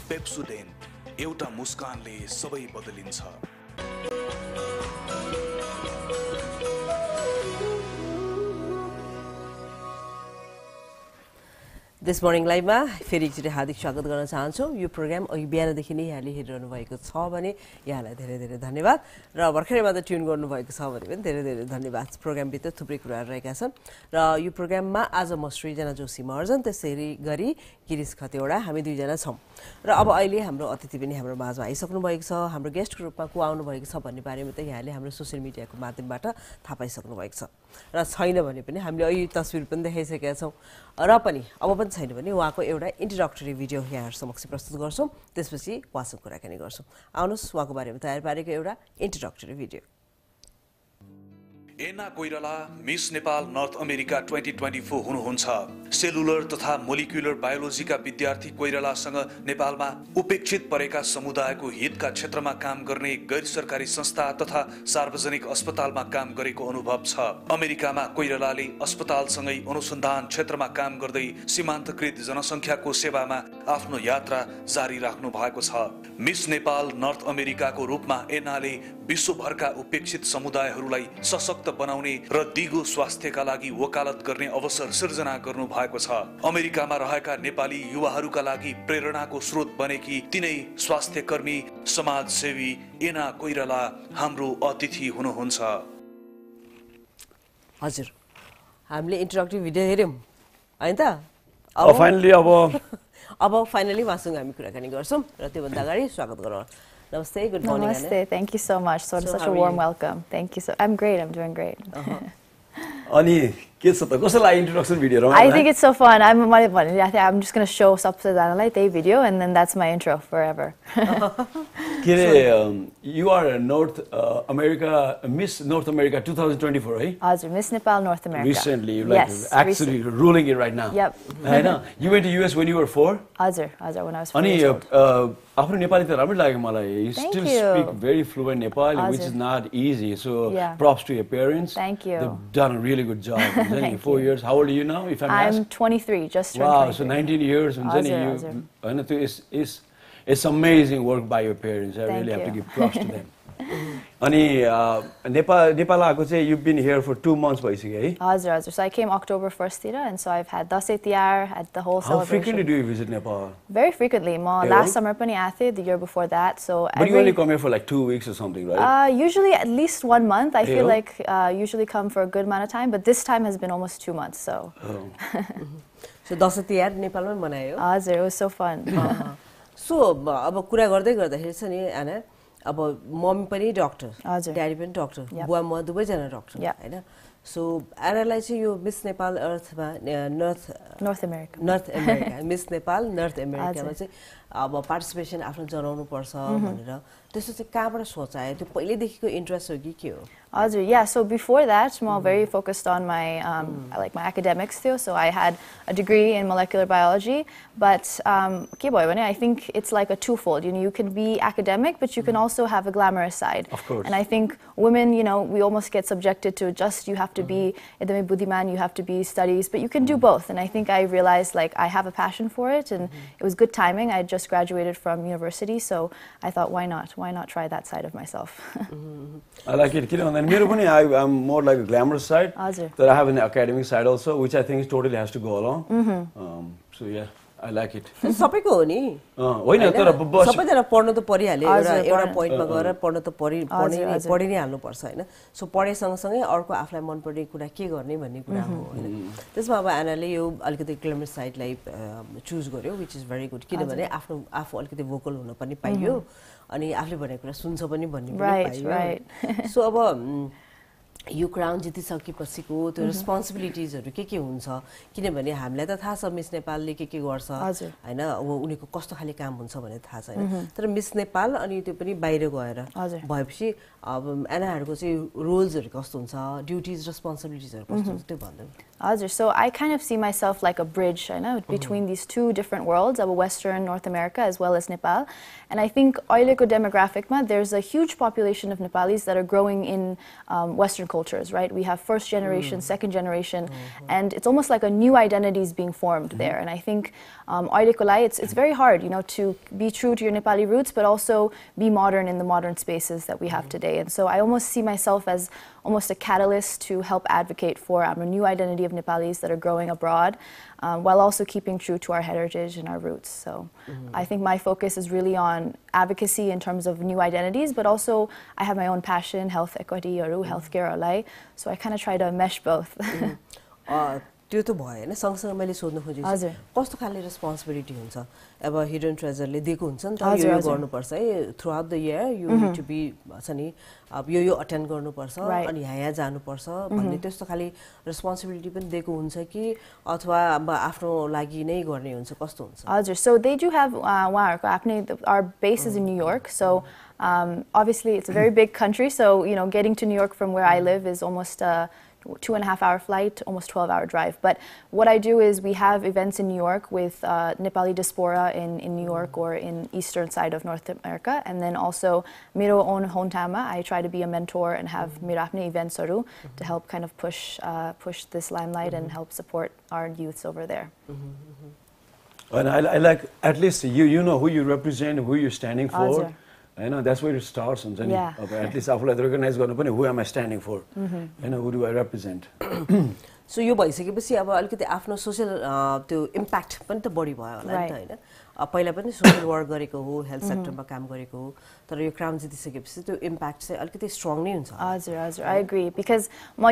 पेप्सोडेन्ट एउटा मुस्कानले सबै बदलिन्छ। This morning लाइभमा फेरि एकचोटि हार्दिक स्वागत गर्न चाहन्छु। यो प्रोग्राम अघि बिहानदेखि नै यहाँले हेरिरहनु भएको छ भने यहाँलाई धेरै धेरै धन्यवाद र भर्खरै मात्र ट्युन गर्नुभएको छ भने पनि धेरै धेरै धन्यवाद। प्रोग्रामभित्र थुप्रै कुराहरू रहेका छन् र यो प्रोग्राममा आज म सृजना जोशी महर्जन त्यसै गरी गिरीश खतिवडा हामी दुईजना छौँ र अब अहिले हाम्रो अतिथि पनि हाम्रो माझमा आइसक्नु भएको छ। हाम्रो गेस्टको रूपमा को आउनु भएको छ भन्ने बारेमा त यहाँले हाम्रो सोसियल मिडियाको माध्यमबाट थाहा पाइसक्नु भएको छ र छैन भने पनि हामीले अहिले तस्बिर पनि देखाइसकेका छौँ र पनि अब पनि छैन भने उहाँको एउटा इन्ट्रोडक्टरी भिडियो यहाँहरू समक्ष प्रस्तुत गर्छौँ, त्यसपछि उहाँसँग कुराकानी गर्छौँ। आउनुहोस् उहाँको बारेमा तयार पारेको एउटा introductory video. Ena Koirala miss Nepal North America 2024 हुनुहुन्छ। सेलुलर तथा मोलिकुलर बायोलोजीका विद्यार्थी कोइरालासँग नेपालमा उपेक्षित परेका समुदायको हितका क्षेत्रमा काम गर्ने गैर सरकारी संस्था तथा सार्वजनिक अस्पतालमा काम गरेको अनुभव छ। अमेरिकामा कोइरालाले अस्पतालसँगै अनुसन्धान क्षेत्रमा काम गर्दै सीमान्तकृत जनसङ्ख्याको सेवामा आफ्नो यात्रा जारी राख्नु भएको छ। मिस नेपाल नर्थ अमेरिकाको रूपमा एनाले विश्वभरका उपेक्षित समुदायहरूलाई सशक्त बनाउने र दिगो स्वास्थ्यका लागि वकालत गर्ने अवसर सिर्जना गर्नु भएको छ। अमेरिकामा रहेका नेपाली युवाहरूका लागि प्रेरणाको स्रोत बनेकी तिनै स्वास्थ्य कर्मी समाजसेवी एना कोइराला हाम्रो अतिथि हुनुहुन्छ। हजुर, हामीले इन्ट्रोडक्टिभ भिडियो हेर्यौँ हैन त? अब फाइनली उहाँसँग हामी कुराकानी गर्छौँ र त्योभन्दा अगाडि स्वागत गरौँ। Namaste, good morning. Namaste, thank you so much. So such a warm welcome. Thank you. I'm great, I'm doing great. Ani के छ त कसैलाई इन्ट्रोडक्सन भिडियो रमाइलो? I think it's so fun. I'm just going to show सबैजनालाई त्यही video and then that's my intro forever. You are North America Miss North America 2024, right? हजुर, Miss Nepal North America. Recently, you like actually ruling it right now. Yep. I know. You went to US when you were 4? हजुर, when I was 4 years old. अनि आफ्नो नेपाली त राम्रो लाग्यो मलाई. You still speak very fluent Nepali, which is not easy. So props to your parents. Thank you. They've done a really good job. 4 years. How old are you now, if I'm 23, just turned 23. Wow, so 19 years. And it's amazing work by your parents. I really have to give props to them. Ani Nepal आएको चाहिँ you've been here for 2 months basically, है? हजुर. So I came October 1st तिर and so I've had Dashain Tihar, had the whole celebration. How frequently do you visit Nepal? Very frequently. Last summer पनि आएको थिएँ, the year before that. So but you only come here for like 2 weeks or something, right? Usually at least 1 month. I feel like usually come for a good amount of time, but this time has been almost 2 months. So. So Dashain Tihar नेपालमै मनायो? हजुर, it was so fun. So अब कुरा गर्दै गर्दाखेरि छ नि आना, अब मम्मी पनि डक्टर, ड्याडी पनि डक्टर, बुवा म दुवैजना डक्टर हैन? सो आनालाई चाहिँ यो मिस नेपाल अर्थमा north America miss Nepal north अमेरिकामा चाहिँ अब पार्टिसिपेसन आफ्नो जनाउनु पर्छ भनेर त्यसो चाहिँ कहाँबाट सोच आयो? त्यो पहिलेदेखिको इन्ट्रेस्ट हो कि के हो? Ajur, yeah, so before that, I'm very focused on my my academics too. So I had a degree in molecular biology, but I think it's like a twofold. You can be academic, but you can also have a glamorous side. Of course. And I think women, we almost get subjected to just you have to be edame buddhiman, you have to be studies, but you can do both. And I think I realized like I have a passion for it, and it was good timing. I just graduated from university, so I thought, why not? Why not try that side of myself? I like it. I'm more like a glamorous side, but I have an academic side also, which I think totally has to go along. So yeah, I like it. सबैको हो नि होइन तर सबैजना पढ्न त परिहाल्यो एउटा पोइन्टमा गएर पढ्न त पढि नै हाल्नु पर्छ हैन सो पढे सँगसँगै अर्को आफुलाई मन पर्ने कुरा के गर्ने भन्ने कुरा हो हैन त्यसमा अब आनाले यो अलिकति ग्लैमरस साइडलाई चुज गर्यो व्हिच इज भेरी गुड किनभने आफू अलिकति भोकल हुन पनि पाइयो अनि आफुले भनेको कुरा सुन्छ पनि भन्ने पनि पाइयो सो अब यो क्राउन जितिसकेपछिको त्यो रेस्पोन्सिबिलिटिजहरु के हुन्छ किनभने हामीलाई त थाहा छ मिस नेपालले के गर्छ हैन अब उनीको कस्तो खाली काम हुन्छ भन्ने थाहा छैन तर मिस नेपाल अनि त्यो पनि बाहिर गएर भएपछि अब एनाहरुको चाहिँ रोल्सहरु कस्तो हुन्छ ड्युटीज रेस्पोन्सिबिलिटिजहरु कस्तो हुन्छ त्यो भन्दै Hazur. So I kind of see myself like a bridge, I know, between these two different worlds, Western North America as well as Nepal. And I think aileko demographic there's a huge population of Nepalis that are growing in Western cultures, right? We have first generation, second generation, and it's almost like a new identity is being formed there. And I think aileko lai, it's very hard, you know, to be true to your Nepali roots, but also be modern in the modern spaces that we have today. And so I almost see myself as almost a catalyst to help advocate for a new identity of Nepalis that are growing abroad, while also keeping true to our heritage and our roots. So I think my focus is really on advocacy in terms of new identities, but also I have my own passion, health equity, healthcare, so I kind of try to mesh both. त्यो त भयो हैन सँगसँगै मैले सोध्नु खोजेको छु कस्तो खाले रेस्पोन्सिबिलिटी हुन्छ अब हिडन ट्रेजरले दिएको हुन्छ नि त यो गर्नुपर्छ है throughout the year you need to be छ नि अब यो अटेन्ड गर्नुपर्छ अनि यहाँ जानुपर्छ भन्ने त्यस्तो खाले रेस्पोन्सिबिलिटी पनि दिएको हुन्छ कि अथवा अब आफ्नो लागि नै गर्ने हुन्छ कस्तो हुन्छ हजुर सो दे डु हैव उहाँहरुको आफ्नै our base is in New York so obviously it's a very big country so you know getting to New York from where I live is almost 2.5 hour flight, almost 12-hour drive. But what I do is we have events in New York with Nepali diaspora in New York or in eastern side of North America. And then also, मेरो own hometown, I try to be a mentor and have मेरो आफ्नै events to help kind of push this limelight and help support our youths over there. And I like, at least you know who you represent, who you're standing for. I know that's where it starts. Yeah. At least I recognize who am I standing for? You know, who do I represent? So यो भइसकेपछि अब अलिकति आफ्नो social त्यो impact पनि त बढी भयो होला नि त हैन पहिला पनि सोशल वर्क गरेको हो हेल्थ सेक्टरमा काम गरेको हो तर यो क्राउन जितिसकेपछि त्यो इम्प्याक्ट चाहिँ अलिकति स्ट्रङ नै हुन्छ हजुर I agree because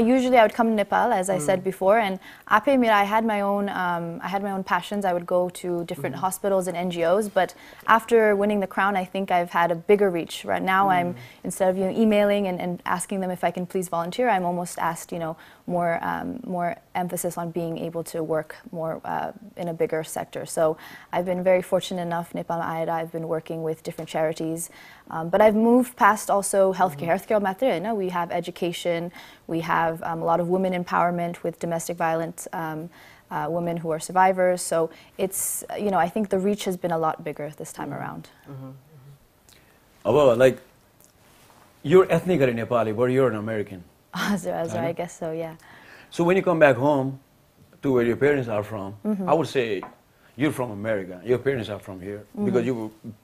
usually I would come to Nepal as I said before and I had my own passions I would go to different hospitals and NGOs but after winning the crown I think I've had a bigger reach right now I'm instead of emailing and asking them if I can please volunteer I'm almost asked more emphasis on being able to work more in a bigger sector so I've been very fortunate enough Nepal Ayada I've been working with different charities but I've moved past also healthcare matter we have education we have a lot of women empowerment with domestic violence women who are survivors so it's I think the reach has been a lot bigger this time around well like you're ethnically Nepali but you're an American I guess so yeah so when you come back home to where your parents are from I would say you're from America your parents are from here because you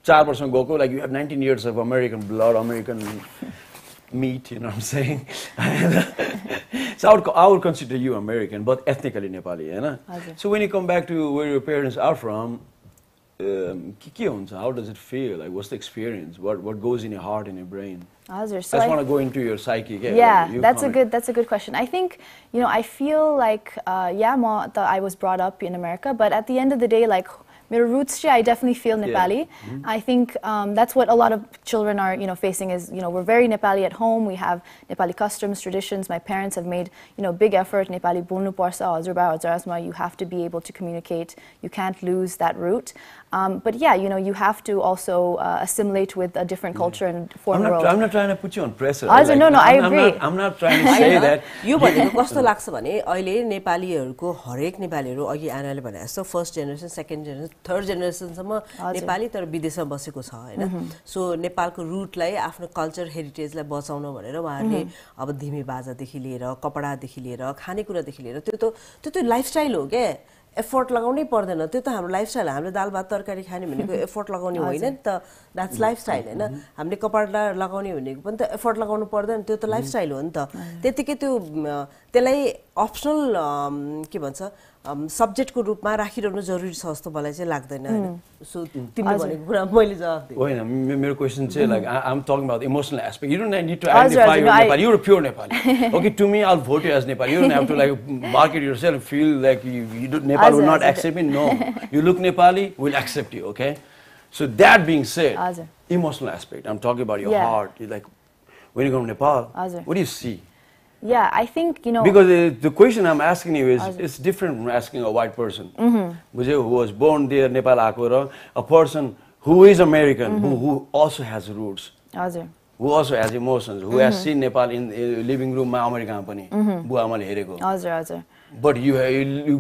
4 years ago like you have 19 years of American blood American meat you know what I'm saying so I would consider you American but ethnically Nepali so when you come back to where your parents are from how does it feel like what's the experience what goes in your heart and your brain so I just want to go into your psyche that's a good question I think I feel like I was brought up in America but at the end of the day like my roots I definitely feel Nepali I think that's what a lot of children are facing is we're very Nepali at home we have Nepali customs traditions my parents have made big effort Nepali bolnu parcha हजुरबा हजुरआमा you have to be able to communicate you can't lose that root but you have to also assimilate with a different culture and foreign world I'm not trying to put you on pressure no I agree I'm not trying to say that यो भनेको कस्तो लाग्छ भने अहिले नेपालीहरुको हरेक नेपालीहरु अघि आनाले भने जस्तो first generation second generation third generation सम्म नेपाली तर विदेशमा बसेको छ हैन सो नेपालको रुटलाई आफ्नो कल्चर हेरिटेजलाई बचाउन भनेर उहाँहरुले अब धिमे बाजा देखि लिएर कपडा देखि लिएर खानेकुरा देखि लिएर त्यो लाइफस्टाइल हो के एफर्ट लगाउनै पर्दैन त्यो त हाम्रो लाइफस्टाइल हामीले दाल भात तरकारी खाने भनेको एफर्ट लगाउने होइन नि त द्याट्स लाइफस्टाइल हैन हामीले कपडा लगाउने भनेको पनि त एफर्ट लगाउनु पर्दैन त्यो त लाइफस्टाइल हो नि त त्यतिकै त्यसलाई अप्सनल के भन्छ सब्जेक्टको रूपमा राखिरहनु जरुरी छ जस्तो मलाई चाहिँ लाग्दैन हैन सो तिमीले भनेको कुरा मैले जवाफ दिए होइन मेरो क्वेशन चाहिँ like I'm talking about the emotional aspect you don't need to identify your Nepali you're a pure Nepali okay to me I'll vote you as Nepali you don't have to like market yourself feel like you do Nepal will not accept me no you look Nepali we'll accept you okay so that being said emotional aspect I'm talking about your heart you like when you go to Nepal what do you see I think because the question I'm asking you is it's different from asking a white person who was born there Nepal aako ra a person who is American who also has roots who also has emotions who has seen Nepal in living room ma America pani bua amale hereko But you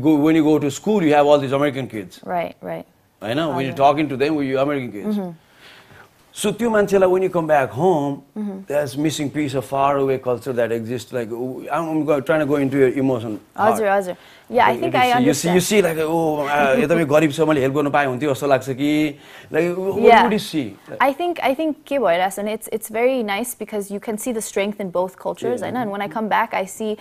go when you go to school, you have all these American kids. Right, right. I know when you're talking to them, you American kids. So त्यो मान्छेलाई when you come back home, there's missing piece of faraway culture that exists. Like I'm trying to go into your emotion. हजुर. Yeah, I think I understand. You see like यो त गरिब छ मैले help गर्न पाए हुन्थ्यो जस्तो लाग्छ कि like what would you see? I think के भइरहेछ भने it's very nice because you can see the strength in both cultures, and when I come back I see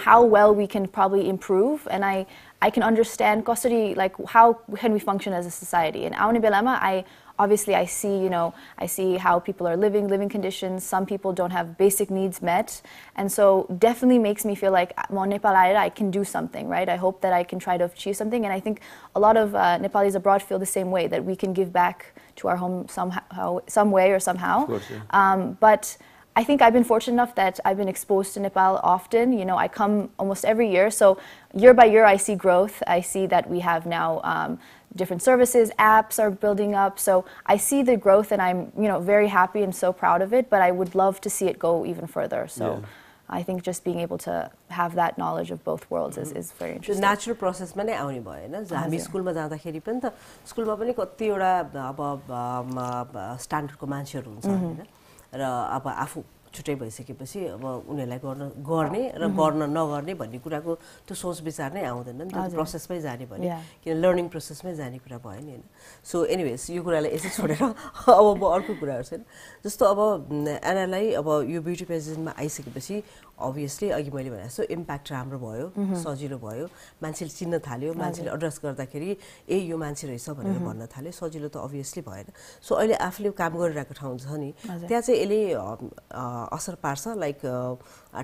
how well we can probably improve, and I can understand कसरी like how can we function as a society. And आउने बेलामा obviously I see how people are living conditions. Some people don't have basic needs met, and so definitely makes me feel like Nepal I can do something, right? I hope that I can try to achieve something, and I think a lot of Nepalis abroad feel the same way, that we can give back to our home somehow, some way or somehow. Of course, yeah. But I think I've been fortunate enough that I've been exposed to Nepal often. I come almost every year, so year by year I see growth. I see that we have now different services, apps are building up. So I see the growth, and I'm very happy and so proud of it. But I would love to see it go even further. So I think just being able to have that knowledge of both worlds is very interesting. Natural process मा नै आउने भयो हैन. हामी स्कुलमा जाँदाखेरि पनि त स्कुलमा पनि कतिवटा अब स्ट्यान्डर्डको मान्छेहरु हुन्छ हैन. र अब आफू छुट्टै भइसकेपछि अब उनीहरुलाई गर्ने र गर्न नगर्ने भन्ने कुराको त्यो सोच विचार नै आउँदैन नि, त्यो प्रोसेसमै जाने भने किन लर्निङ प्रोसेसमै जाने कुरा भयो नि हैन. सो एनीवेज यो कुरालाई यसै छोडेर अब म अर्को कुरा गर्छु हैन. जस्तो अब एनालाई अब यो ब्युटी पेजेन्टमा आइसकेपछि obviously अघि मैले भने जस्तो इम्प्याक्ट राम्रो भयो, सजिलो भयो, मान्छेले चिन्न थाल्यो, मान्छेले एड्रेस गर्दाखेरि यो मान्छे रहेछ भनेर भन्न थाल्यो, सजिलो त obviously भएन. सो अहिले आफूले काम गरिरहेको ठाउँ छ नि, त्यहाँ चाहिँ यसले असर पार्छ, लाइक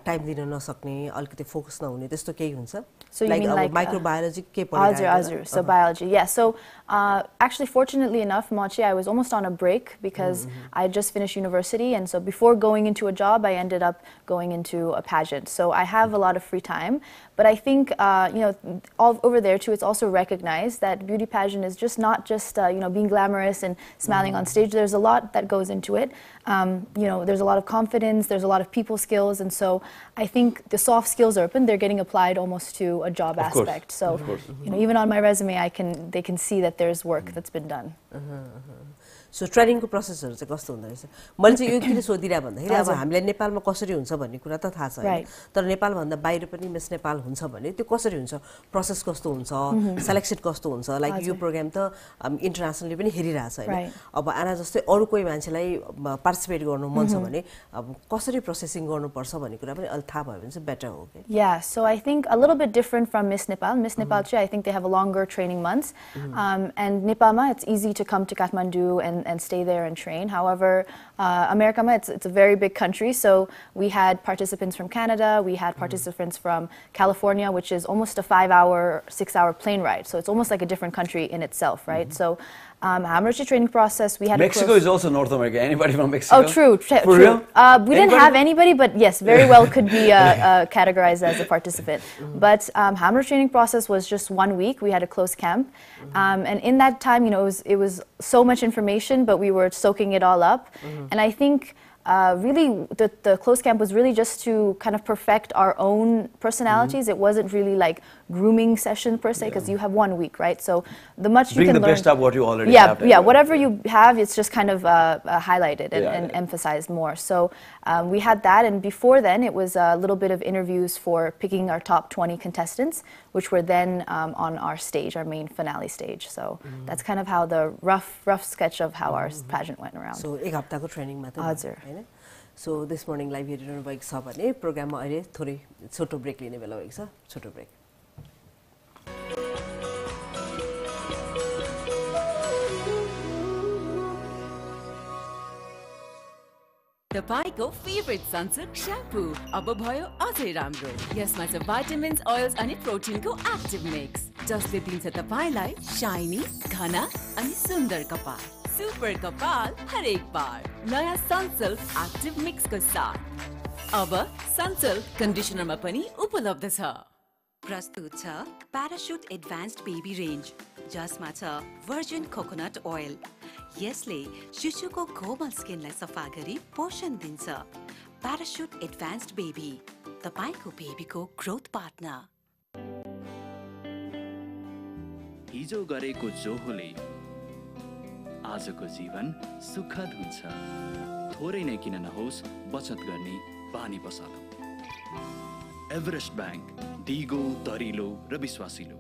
टाइम दिन नसक्ने, अलिकति फोकस नहुने त्यस्तो केही हुन्छ? So you mean like microbiology के पढिरहेको? So biology, yeah. So actually, fortunately enough, Mochi, I was almost on a break because I had just finished university, and so before going into a job, I ended up going into a pageant. So I have a lot of free time, but I think all over there too, it's also recognized that beauty pageant is just not just being glamorous and smiling on stage. There's a lot that goes into it. There's a lot of confidence, there's a lot of people skills, and so I think the soft skills are open. They're getting applied almost to a job aspect. So even on my resume, they can see that there's work that's been done. So ट्रेनिङको प्रोसेसहरु चाहिँ कस्तो हुँदो रहेछ? मैले चाहिँ यो किन सोधिरा भन्दाखेरि अब हामीलाई नेपालमा कसरी हुन्छ भन्ने कुरा त थाहा छ हैन, तर नेपाल भन्दा बाहिर पनि मिस नेपाल हुन्छ भने त्यो कसरी हुन्छ, प्रोसेस कस्तो हुन्छ, सिलेक्सन कस्तो हुन्छ, लाइक यो प्रोग्राम त इन्टरनेशनली पनि हेरिरहेछ हैन. अब आना जस्तै अरु कोही मान्छेलाई पार्टिसिपेट गर्नु मन छ भने अब कसरी प्रोसेसिङ गर्नुपर्छ भन्ने कुरा पनि अलि थाहा भयो भने चाहिँ बेटर हो के? Yeah, so I think a little bit different from Miss Nepal. Miss Nepal too, I think they have a longer training months, and Nepalma it's easy to come to Kathmandu and stay there and train. However, America, it's a very big country, so we had participants from Canada, we had participants from California, which is almost a 5-hour, 6-hour plane ride. So it's almost like a different country in itself, right? So हाम्रो training process, we had Mexico is also North America. Anybody from Mexico? Oh, true. For real? We didn't have anybody, but yes, very well could be categorized as a participant. But हाम्रो training process was just 1 week. We had a closed camp, and in that time, it was so much information, but we were soaking it all up. And I think really the closed camp was really just to kind of perfect our own personalities. It wasn't really like grooming session per se, because you have 1 week, right? So the much you can learn. Bring the best of what you already have. Yeah, whatever you have, it's just kind of highlighted and emphasized more. So we had that, and before then, it was a little bit of interviews for picking our top 20 contestants, which were then on our stage, our main finale stage. So that's kind of how the rough sketch of how our pageant went around. So एक हप्ताको training मात्र हैन. So this morning live हेरिरहनु भएको छ भने प्रोग्राममा अहिले थोरै छोटो ब्रेक लिने बेला भएको छ. छोटो ब्रेक. तपाईको फेभरेट सनसिल्क स्याम्पू अब भयो अझै राम्रो. यसमा छ vitamins, oils अनि प्रोटिनको एक्टिभ मिक्स, जसले दिन्छ तपाईलाई शाइनी, घना अनि सुन्दर कपाल. सुपर कपाल हरेक बार नयाँ सनसिल्क एक्टिभ मिक्सको साथ. अब सनसिल्क कन्डिसनरमा पनि उपलब्ध छ. प्रस्तुत छ प्याराशुट एडभान्स्ड बेबी रेन्ज, जसमा छ भर्जिन कोकोनट ओइल. यसले शिशुको कोमल स्किनलाई सफा गरी पोषण दिन्छ. प्याराशुट एडभान्स्ड बेबी, तपाईको बेबीको ग्रोथ पार्टनर. हिजो गरेको जोहोले आजको जीवन सुखद हुन्छ। थोरै नै किन नहोस् बचत गर्ने बानी बसालौं। एभरेस्ट बैंक, दिगो, दरिलो र विश्वासिलो।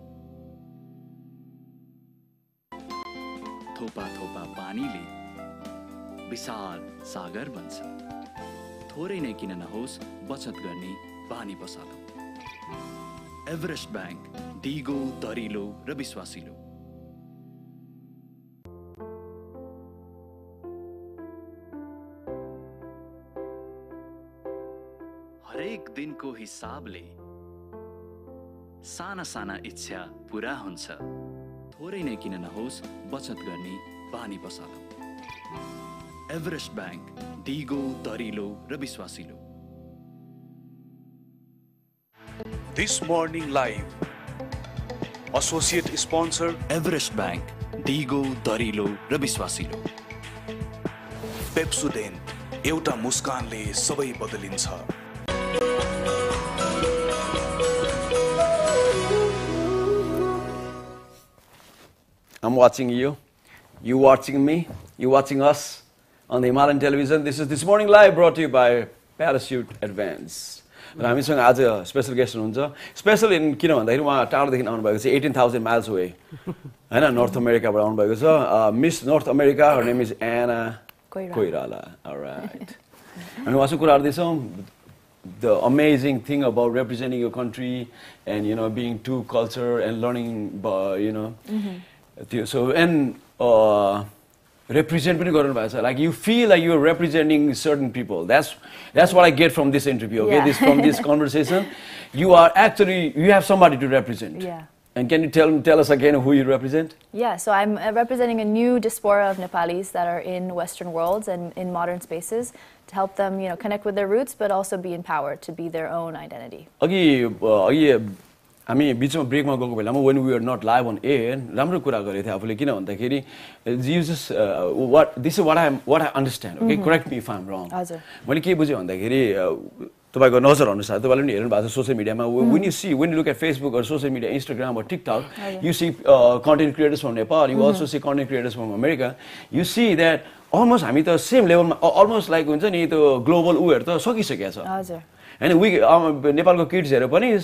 थोपा थोपा पानीले विशाल सागर बन्छ। थोरै नै किन नहोस् बचत गर्ने बानी बसालौं। एभरेस्ट बैंक, दिगो, दरिलो र विश्वासिलो। हरेक दिनको हिसाबले साना साना इच्छा पूरा हुन्छ। थोरै नै किन नहोस् बचत गर्ने बानी बसालौं। एभरेस्ट बैंक, दिगो, दरिलो र विश्वासिलो। This morning live, associate sponsor Everest bank, दिगो, दरिलो र विश्वासिलो। पेप्सोडेन्ट, एउटा मुस्कानले सबै बदलिन्छ। I'm watching you. You watching me. You watching us on the Himalayan Television. This is This Morning Live brought to you by Parachute Advance. र हामीसँग आज special guest हुनुहुन्छ। Special in किन भन्दाखेरि उहाँ टाढोदेखि आउनुभएको छ 18,000 miles away हैन नर्थ अमेरिकाबाट आउनुभएको छ। Miss north America, her name is Anna Koirala. All right. अनि उहाँसँग कुरा गर्दैछौँ the amazing thing about representing your country and being two culture and learning so and represent पनि गर्नु भएको छ, like you feel like you're representing certain people. That's what I get from this interview. Okay, Yeah. From this conversation, you have somebody to represent. Yeah. And can you tell us again who you represent? Yeah, so I'm representing a new diaspora of Nepalis that are in Western worlds and in modern spaces to help them, connect with their roots, but also be empowered to be their own identity. हामी बिचमा ब्रेकमा गएको बेलामा when we were not live on air राम्रो कुरा गरेको थियो आफूले किन भन्दाखेरि this is what I understand. Okay, correct me if I'm wrong. हजुर मैले के बुझेँ भन्दाखेरि तपाईको नजर अनुसार तपाईले पनि हेर्नु भएको छ सोशल मिडियामा when you look at Facebook or social media, Instagram or TikTok, you see content creators from Nepal, you also see content creators from America. You see that almost हामी त same level मा almost like हुन्छ नि त्यो global उहरु त सकिसकेको छ हजुर हैन नेपालको किड्सहरु पनि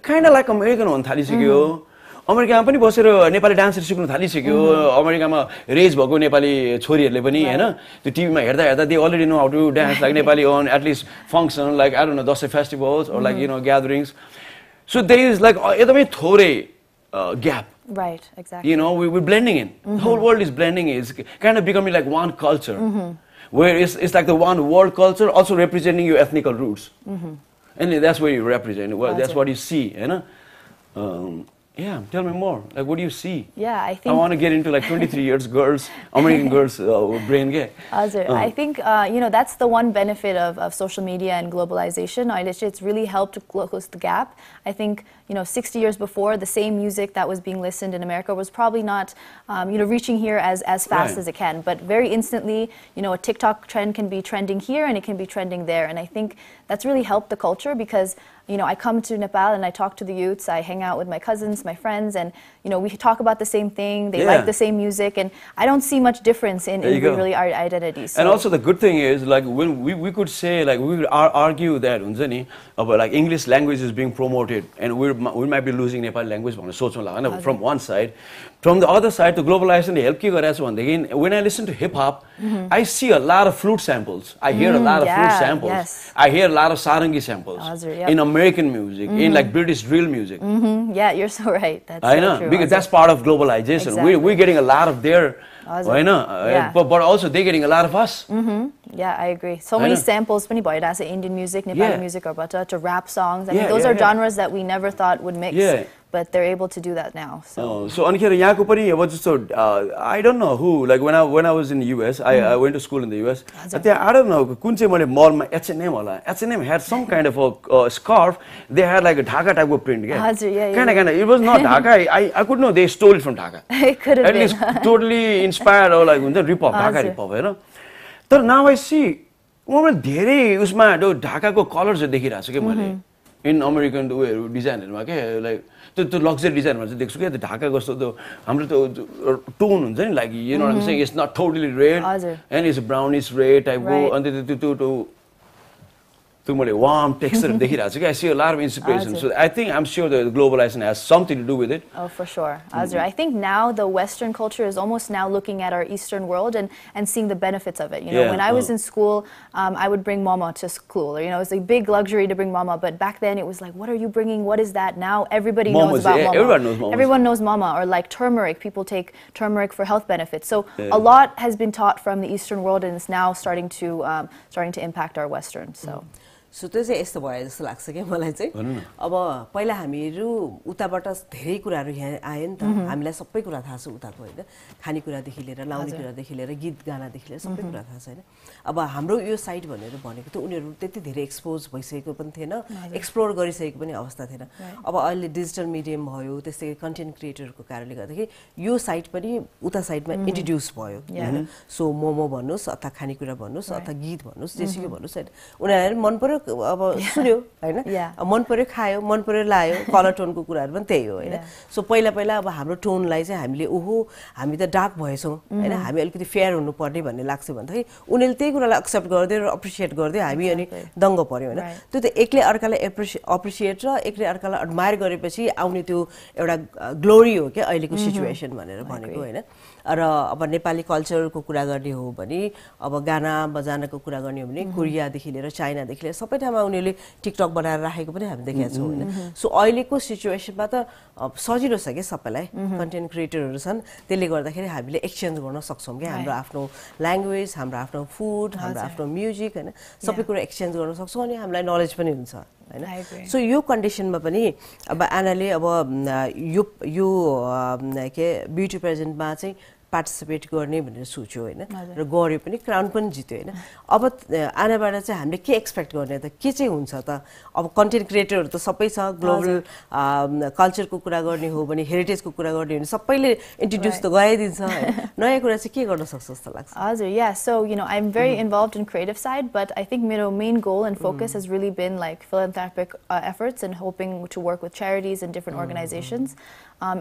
kind of like American हुन थालिसक्यो अमेरिकामा पनि बसेर नेपाली डान्सहरु सिक्न थालिसक्यो अमेरिकामा रेज भएको नेपाली छोरीहरुले पनि हैन त्यो टिभीमा हेर्दा they already know how to dance like Nepali on at least function like I don't know Dasai festivals or like gatherings. So there is like एकदमै थोरै gap. Right, exactly. We're blending in. The whole world is blending in. It's kind of becoming like one culture. Where it's like the one world culture also representing your ethnical roots. And that's where you represent. Well, that's what you see, yeah, tell me more. Like, what do you see? Yeah, I think I want to get into like 23 years girls, American girls brain. I think that's the one benefit of social media and globalization. It's really helped to close the gap. I think 60 years before, the same music that was being listened in America was probably not reaching here as fast as it can. But very instantly, a TikTok trend can be trending here and it can be trending there. And I think that's really helped the culture because I come to Nepal and I talk to the youths. I hang out with my cousins, my friends, and we talk about the same thing. They like the same music, and I don't see much difference in really our identities. So. And also the good thing is, like when we could say, like we could argue that about like English language is being promoted, and we might be losing Nepali language from one side. From the other side, the globalization help when I listen to hip hop, I see a lot of flute samples. I hear a lot of flute samples. Yes. I hear a lot of sarangi samples in American music, in like British drill music. Yeah, you're so right. That's I so know, true, because that's part of globalization. Exactly. We're getting a lot of their, but also they're getting a lot of us. Yeah, I agree. So many samples, Indian music, Nepali music, or to rap songs. I mean, those are genres that we never thought would mix. But they're able to do that now. So I don't know who. Like when I was in the US, I went to school in the US. I don't know. H&M had some kind of a scarf. They had like a Dhaka type of print. Kind of. It was not Dhaka. I could know they stole it from Dhaka. It could have been. At least totally inspired or like rip-off, Dhaka rip-off. So now I see, Dhaka colors in American design. Like त्यो luxury डिजाइनमा चाहिँ देख्छु क्या त्यो ढाका कस्तो त्यो हाम्रो त्यो टोन हुन्छ नि like you know what I am saying it's not totally red and it's brownish red टाइपको अनि त्यो मैले warm texture देखिरहेको छु कि I see a lot of inspiration. So I think I'm sure the globalization has something to do with it. Oh, for sure, Azra. I think now the Western culture is almost now looking at our Eastern world and seeing the benefits of it. You know, when I was in school, I would bring mama to school. Or, you know, it was a big luxury to bring mama. But back then, it was like, what are you bringing? What is that? Now everybody knows about mama. Everyone knows mama. Everyone knows mama. Or like turmeric. People take turmeric for health benefits. So a lot has been taught from the Eastern world, and it's now starting to impact our Western. So त्यो चाहिँ यस्तो भयो जस्तो लाग्छ क्या मलाई चाहिँ अब पहिला हामीहरू उताबाट धेरै कुराहरू यहाँ आयो नि त हामीलाई सबै कुरा थाहा छ उताको होइन खानेकुरादेखि लिएर लाउने कुरादेखि लिएर गीत गानादेखि लिएर सबै कुरा थाहा छ होइन अब हाम्रो यो साइड भनेर भनेको त उनीहरू त्यति धेरै एक्सपोज भइसकेको पनि थिएन एक्सप्लोर गरिसकेको पनि अवस्था थिएन अब अहिले डिजिटल मिडियम भयो त्यस्तै कन्टेन्ट क्रिएटरको कारणले गर्दाखेरि यो साइड पनि उता साइडमा इन्ट्रोड्युस भयो होइन सो मोमो भन्नुहोस् अथवा खानेकुरा भन्नुहोस् अथवा गीत भन्नुहोस् जेसुकै भन्नुहोस् होइन उनीहरू मन पर्यो अब सुन्यो हैन मन पर्यो खायो मन पर्यो लायो कलर टोनको कुराहरु पनि त्यही हो हैन सो पहिला पहिला अब हाम्रो टोनलाई चाहिँ हामीले ओहो हामी त डार्क भएछौं हैन हामी अलिकति फेयर हुनु पर्ने भन्ने लाग्छ भन्दै उनीले त्यही कुरालाई एक्सेप्ट गर्दै र अप्रिशिएट गर्दै हामी अनि दंग पर्यो हैन त्यो त एकले अर्कालाई अप्रिशिएट र एकले अर्कालाई एडमायर गरेपछि आउने त्यो एउटा ग्लोरी हो के अहिलेको सिचुएसन भनेर भनेको हैन र अब नेपाली कल्चरको कुरा गर्ने हो भने अब गाना बजानाको कुरा गर्ने हो भने कोरिया देखि लिएर चाइना देखि लिएर सबै ठाउँमा उनीहरूले टिकटक बनाएर राखेको पनि हामी देखेका छौं हैन सो अहिलेको सिचुएसनमा त सजिलो छ के सबैलाई कन्टेन्ट क्रिएटरहरु छन् त्यसले गर्दाखेरि हामीले एक्सचेन्ज गर्न सक्छौं के हाम्रो आफ्नो ल्याङ्ग्वेज हाम्रो आफ्नो फुड हाम्रो आफ्नो म्युजिक हैन सबै कुरा एक्सचेन्ज गर्न सक्छौं अनि हामीलाई नलेज पनि हुन्छ हैन सो यो कन्डिसनमा पनि अब आनाले अब यो के ब्युटी प्रेजेन्टमा चाहिँ पार्टिसिपेट गर्ने भनेर सोच्यो हैन र गर्यो पनि क्राउन पनि जित्यो हैन अब आनाबाट चाहिँ हामीले के एक्सपेक्ट गर्ने त के चाहिँ हुन्छ त अब कन्टेन्ट क्रिएटरहरु त सबै छ ग्लोबल कल्चरको कुरा गर्ने हो भने हेरिटेजको कुरा गर्ने हो भने सबैले इन्ट्रोड्युस त गराइदिन्छ हैन नयाँ कुरा चाहिँ के गर्न सक्छ जस्तो लाग्छ हजुर yeah so you know I'm very involved in creative side but I think my main goal and focus has really been like philanthropic efforts and hoping to work with charities and different organizations.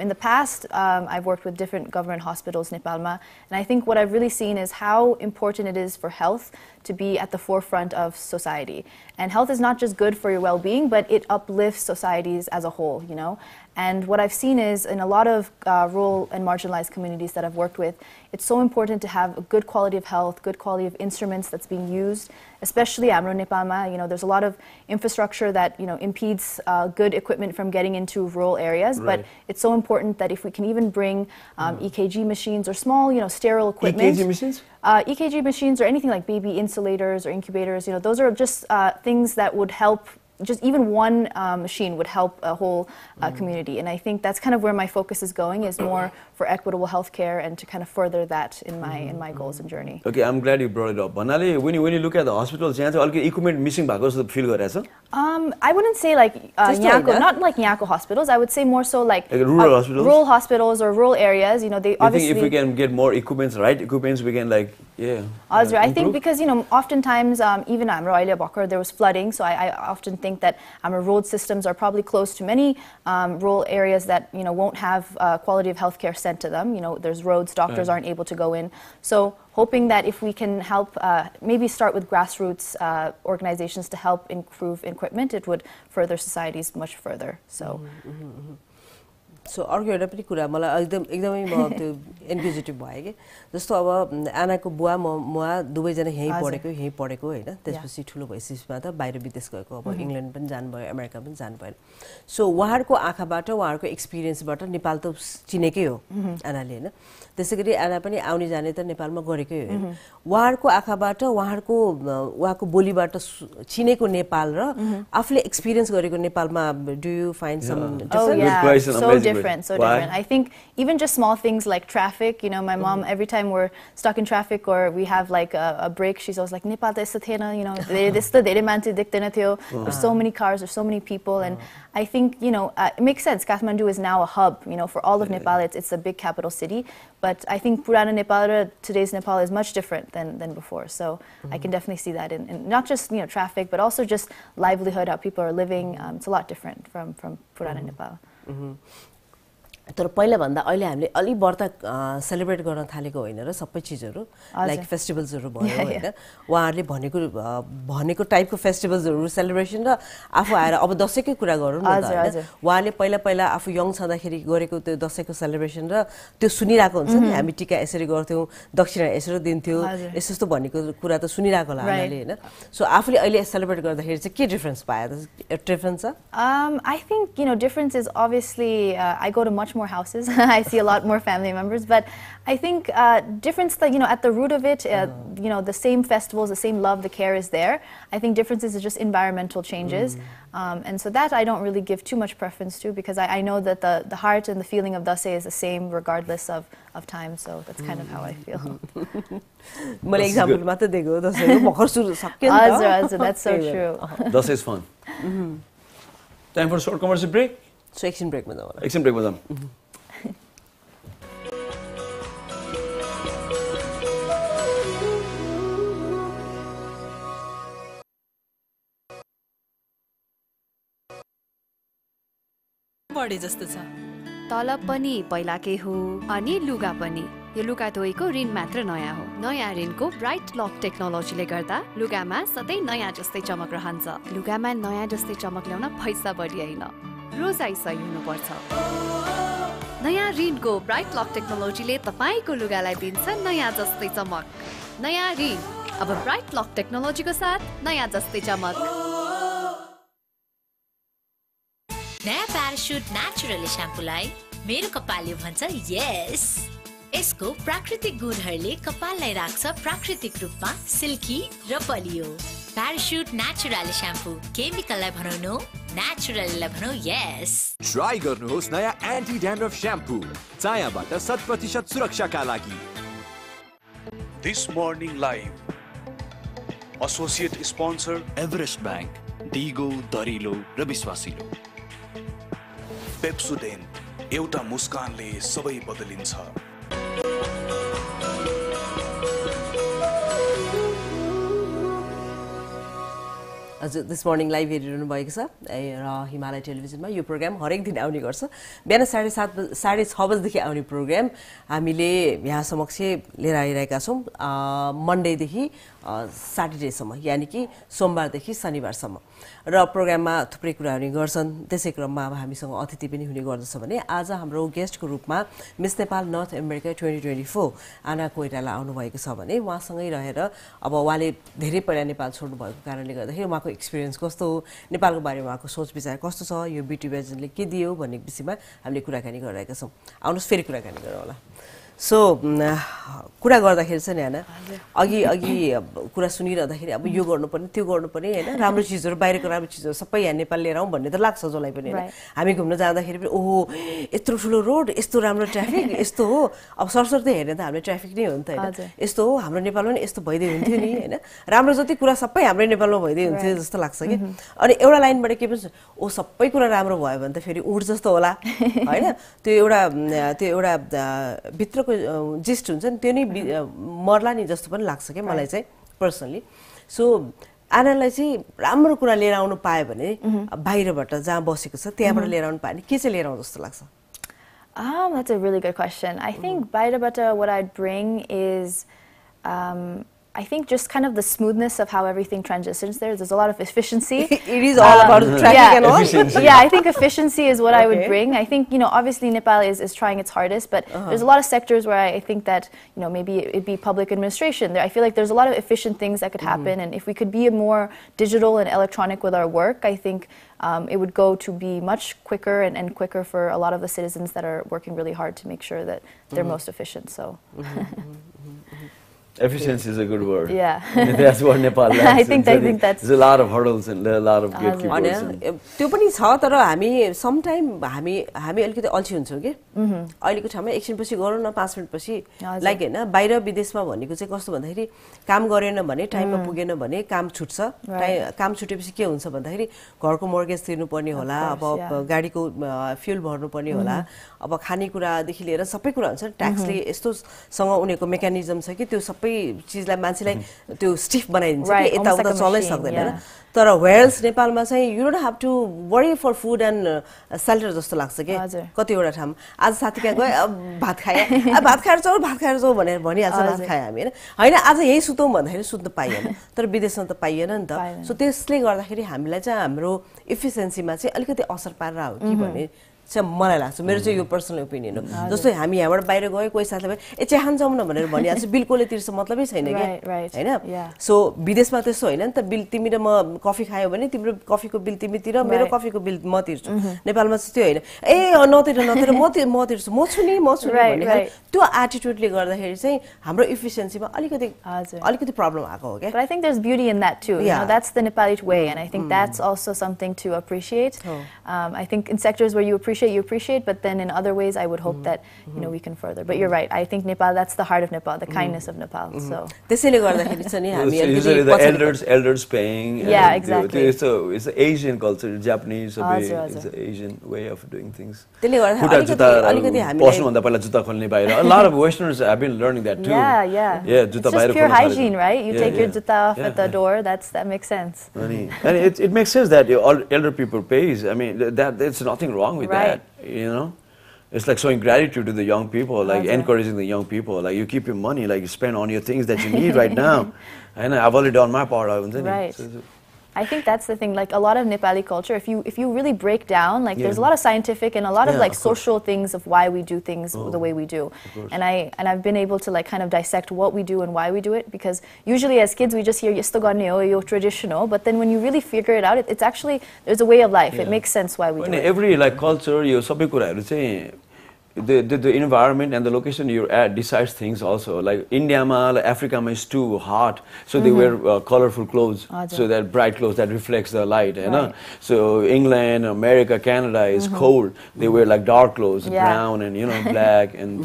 In the past, I've worked with different government hospitals in Nepal, and I think what I've really seen is how important it is for health to be at the forefront of society. And health is not just good for your well-being, but it uplifts societies as a whole, you know. And what I've seen is in a lot of rural and marginalized communities that I've worked with, it's so important to have a good quality of health, good quality of instruments that's being used, especially Amro Nepalma. You know, there's a lot of infrastructure that, you know, impedes good equipment from getting into rural areas, but it's so important that if we can even bring EKG machines or small, you know, sterile equipment. EKG machines? EKG machines or anything like baby insulators or incubators, you know, those are just things that would help. Just even one machine would help a whole community, and I think that's kind of where my focus is going, is more for equitable healthcare and to kind of further that in my goals and journey. Okay, I'm glad you brought it up. Banale, when you look at the hospitals, यहाँ चाहिँ अलिकति equipment missing भएको जस्तो feel गरिरहेछ? I wouldn't say like Nyako, not like Nyako hospitals. I would say more so like rural hospitals. Rural hospitals or rural areas. You know, they obviously. I think if we can get more equipments, right equipments, we can like I think because you know, oftentimes even Amro Ailia Bakar there was flooding, so I often think that our road systems are probably close to many rural areas that you know won't have quality of healthcare sent to them. You know, there's roads, doctors aren't able to go in. So hoping that if we can help, maybe start with grassroots organizations to help improve equipment, it would further societies much further. So. So अर्को एउटा पनि कुरा मलाई एकदमै म त्यो इन्क्युजिटिभ भयो के जस्तो अब आनाको बुवा मुवा दुवैजना यहीँ पढेको हैन त्यसपछि ठुलो भइसकेपछि त बाहिर विदेश गएको अब इंग्ल्यान्ड पनि जानुभयो अमेरिका पनि जानुभयो सो उहाँहरुको आँखाबाट उहाँहरुको एक्सपिरियन्सबाट नेपाल त चिनेकै हो आनाले हैन त्यसैगरी आना पनि आउने जाने त नेपालमा गरेकै हो हैन उहाँहरुको आँखाबाट उहाँको बोलीबाट चिनेको नेपाल र आफूले एक्सपिरियन्स गरेको नेपालमा do you find some different. So different. I think even just small things like traffic, you know, my mom, every time we're stuck in traffic or we have like a break, she's always like, Nepal ta yesto thena, you know, there's so many cars, there's so many people. And I think, you know, it makes sense. Kathmandu is now a hub, you know, for all of Nepal. It's a big capital city. But I think Purana Nepal, today's Nepal is much different than before. So I can definitely see that in not just, you know, traffic, but also just livelihood, how people are living. It's a lot different from Purana Nepal. तर पहिला भन्दा अहिले हामीले अलि बढ्ता celebrate गर्न थालेको होइन र सबै चीजहरु लाइक फेस्टिभल्सहरु भयो हैन उहाँहरुले भनेको टाइपको फेस्टिभल्सहरु सेलिब्रेसन र आफू आएर अब दशैंकै कुरा गरौँ न त हैन उहाँले पहिला आफू यङ छँदाखेरि गरेको त्यो दशैंको सेलिब्रेसन र त्यो सुनिराको हुन्छ नि हामी टिका यसरी गर्थ्यौ दक्षिणा यसरी दिन्थ्यौ यस्तो भनेको कुरा त सुनिराको होला हामीले हैन सो आफूले अहिले सेलिब्रेट गर्दाखेरि चाहिँ के डिफरेन्स पायो त डिफरेन्स छ I think difference is obviously I go to much more houses. I see a lot more family members, but I think difference that at the root of it, the same festivals, the same love, the care is there. I think differences is just environmental changes, and so that I don't really give too much preference to because I know that the heart and the feeling of Dasai is the same regardless of time. So that's kind of how I feel. One example, mata dego Dasai bhakar suru sakke ni ta. That's so true. Dasai is fun. Time for a short commercial break. So action break में जाओ. Action break में जाओ. बढे जस्तो छ. तलब पनि पहिलाकै हो अनि लुगा पनि. यो लुगा धोएको ऋण मात्र नयाँ हो. नयाँ ऋणको ब्राइट लक टेक्नोलोजीले गर्दा लुगामा सधैँ नयाँ जस्तै चमक रहन्छ. लुगामा नयाँ जस्तै चमक ल्याउन पैसा बढी हैन. रोजाइ सही हुनुपर्छ. नयाँ ऋणको ब्राइट लक टेक्नोलोजीले तपाईको लुगालाई दिन्छ नयाँ जस्तै चमक. नयाँ ऋण अब ब्राइट लक टेक्नोलोजीको साथ नयाँ जस्तै चमक. नयाँ प्याराशुट नेचुरल स्याम्पूलाई मेरो कपालले भन्छ यस. यसको प्राकृतिक गुणहरूले कपाललाई राख्छ प्राकृतिक रूपमा सिल्की र बलियो. प्याराशुट नेचुरल स्याम्पू केमिकललाई भनौँ नो नेचुरललाई भनौँ यस. ट्राई गर्नुहोस् नयाँ एन्टी ड्यान्ड्रफ स्याम्पू चायाबाट 100% सुरक्षाका लागि. This morning live associate sponsor Everest bank दिगो दरिलो र विश्वासिलो. पेप्सोडेन्ट एउटा मुस्कानले सबै बदलिन्छ. हजुर दिस मर्निङ लाइभ हेरिरहनु भएको छ र हिमालय टेलिभिजनमा यो प्रोग्राम हरेक दिन आउने गर्छ. बिहान 6:30 बजेदेखि आउने प्रोग्राम हामीले यहाँ समक्ष लिएर आइरहेका छौँ मन्डेदेखि सैटरडेसम्म यानी कि सोमबारदेखि शनिबारसम्म र प्रोग्राममा थुप्रै कुराहरू गर्छन्. त्यसै क्रममा अब हामीसँग अतिथि पनि हुने गर्दछ भने आज हाम्रो गेस्टको रूपमा मिस नेपाल नर्थ अमेरिका 2024 आना कोइराला आउनुभएको छ भने उहाँसँगै रहेर अब उहाँले धेरै पहिला नेपाल छोड्नु भएको कारणले गर्दाखेरि उहाँको एक्सपिरियन्स कस्तो हो, नेपालको बारेमा उहाँको सोच विचार कस्तो छ, यो ब्युटी पेजेन्टले के दियो भन्ने विषयमा हामीले कुराकानी गरिरहेका छौँ. आउनुहोस् फेरि कुराकानी गरौँ होला. सो कुरा गर्दाखेरि चाहिँ हैन अघि कुरा सुनिरहँदाखेरि अब यो गर्नुपर्ने त्यो गर्नुपर्ने हैन राम्रो चीजहरु बाहिरको राम्रो चीजहरु सबै यहाँ नेपाल लिएर आउँ भन्ने त लाग्छ जसलाई पनि हैन. हामी घुम्न जाँदाखेरि पनि ओहो यत्रो ठुलो रोड यस्तो राम्रो ट्राफिक यस्तो हो. अब सरसर्ती हेर्ने त हाम्रो ट्राफिक नै हो नि त हैन. यस्तो हो हाम्रो नेपालमा नि यस्तो भइदै हुन्थ्यो नि हैन. राम्रो जति कुरा सबै हाम्रो नेपालमा भइदै हुन्थ्यो जस्तो लाग्छ कि. अनि एउटा लाइनबाट के भन्छ ओ सबै कुरा राम्रो भयो भने त फेरि उड जस्तो होला हैन. त्यो एउटा भित्र जिस्ट हुन्छ नि त्यो नै मर्ला नि जस्तो पनि लाग्छ के मलाई चाहिँ पर्सनली. सो आनालाई चाहिँ राम्रो कुरा लिएर आउनु पायो भने बाहिरबाट जहाँ बसेको छ त्यहाँबाट लिएर आउनु पायो भने के चाहिँ लिएर आउनु जस्तो लाग्छ? That's a really good question. I think bahiरबाट what I'd bring is I think just kind of the smoothness of how everything transitions there. There's a lot of efficiency. It is all about traffic and all. Yeah, I think efficiency is what I would bring. I think, obviously Nepal is trying its hardest, but there's a lot of sectors where I think that, maybe it'd be public administration. I feel like there's a lot of efficient things that could happen, and if we could be more digital and electronic with our work, I think it would go to be much quicker and quicker for a lot of the citizens that are working really hard to make sure that they're most efficient. So. Efficiency is a good word. Yeah. That's what Nepal lacks. I think that's... There's a lot of hurdles and a lot of gatekeepers. त्यो पनि छ तर हामी sometime हामी अलिकति अल्छी हुन्छौँ के. अहिलेको ठाउँमा एकछिनपछि गरौँ न 5 मिनेटपछि लाइक हैन बाहिर विदेशमा भनेको चाहिँ कस्तो भन्दाखेरि काम गरेन भने टाइममा पुगेन भने काम छुट्छ. काम छुटेपछि के हुन्छ भन्दाखेरि घरको मोर्गेज तिर्नुपर्ने होला, अब गाडीको फ्युल भर्नुपर्ने होला, अब खानेकुरादेखि लिएर सबै कुरा हुन्छ. ट्याक्सले यस्तोसँग उनीहरूको मेकानिजम छ कि त्यो सबै सबै चिजलाई मान्छेलाई त्यो स्टिफ बनाइदिन्छ Right, कि यताउता almost like a चल्नै machine, सक्दैन हैन yeah. तर वेयरल्स नेपालमा चाहिँ you don't have to worry for food and shelter जस्तो लाग्छ कि हजुर। कतिवटा ठाउँ आज साथी कहाँ गयो भात खाए भात खाएर जाऊ भनेर भनिहाल्छ भात खाए हामी हैन आज यही सुतौँ भन्दाखेरि सुत्न पाइएन तर विदेशमा त पाइएन नि त सो त्यसले गर्दाखेरि हामीलाई चाहिँ हाम्रो इफिसियन्सीमा चाहिँ अलिकति असर पारेर हो कि भन्ने चाहिँ मलाई लाग्छ मेरो चाहिँ यो पर्सनल ओपिनियन हो जस्तो हामी यहाँबाट बाहिर गयो कोही साथीले ए चिया जाउँ न भनेर भनिहाल्छ बिलकुलले तिर्छ मतलबै छैन कि हैन सो विदेशमा त्यस्तो होइन नि त बिल तिमी र म कफी खायो भने तिम्रो कफीको बिल तिमी तिर मेरो कफीको बिल म तिर्छु नेपालमा चाहिँ त्यो होइन ए नतिर म तिर्छु म छु नि भन्ने त्यो एटिट्युडले गर्दाखेरि चाहिँ हाम्रो इफिसियन्सीमा अलिकति प्रब्लम आएको हो क्या But I think there's beauty in that too. You know, that's the Nepali way, and I think that's also something to appreciate. I think in sectors where you appreciate, but then in other ways, I would hope that you know we can further. But you're right. I think Nepal, that's the heart of Nepal, the kindness of Nepal. So त्यसैले गर्दाखेरि चाहिँ नि हामी usually the elders paying. Yeah, exactly. It's an Asian culture, Japanese. It's an Asian way of doing things. त्यसले गर्दा अलिकति हामी पस्नुभन्दा पहिला जुत्ता खोल्ने बाहिर. A lot of Westerners have been learning that too. Yeah. जुत्ता बाहिर खोल्नु. It's just pure hygiene, right? You take your juta off at the door. That makes sense. And it makes sense that elder people pays. I mean, there's nothing wrong with that. You know, it's like showing gratitude to the young people, like encouraging the young people. Like you keep your money, like you spend on your things that you need right now. And I've already done my part. Right. I think that's the thing. Like a lot of Nepali culture, if you really break down, like there's a lot of scientific and a lot of like social things of why we do things the way we do. And I've been able to like kind of dissect what we do and why we do it, because usually as kids we just hear yesto garne ho, yo traditional, but then when you really figure it out, it's actually there's a way of life. It makes sense why we do it. Every like culture, you sabai kuraharu चाहिँ the environment and the location you're at decides things also. Like India, like Africa is too hot, so they wear colorful clothes, so that bright clothes that reflects the light. You know? So England, America, Canada is cold. They wear like dark clothes, brown and black, and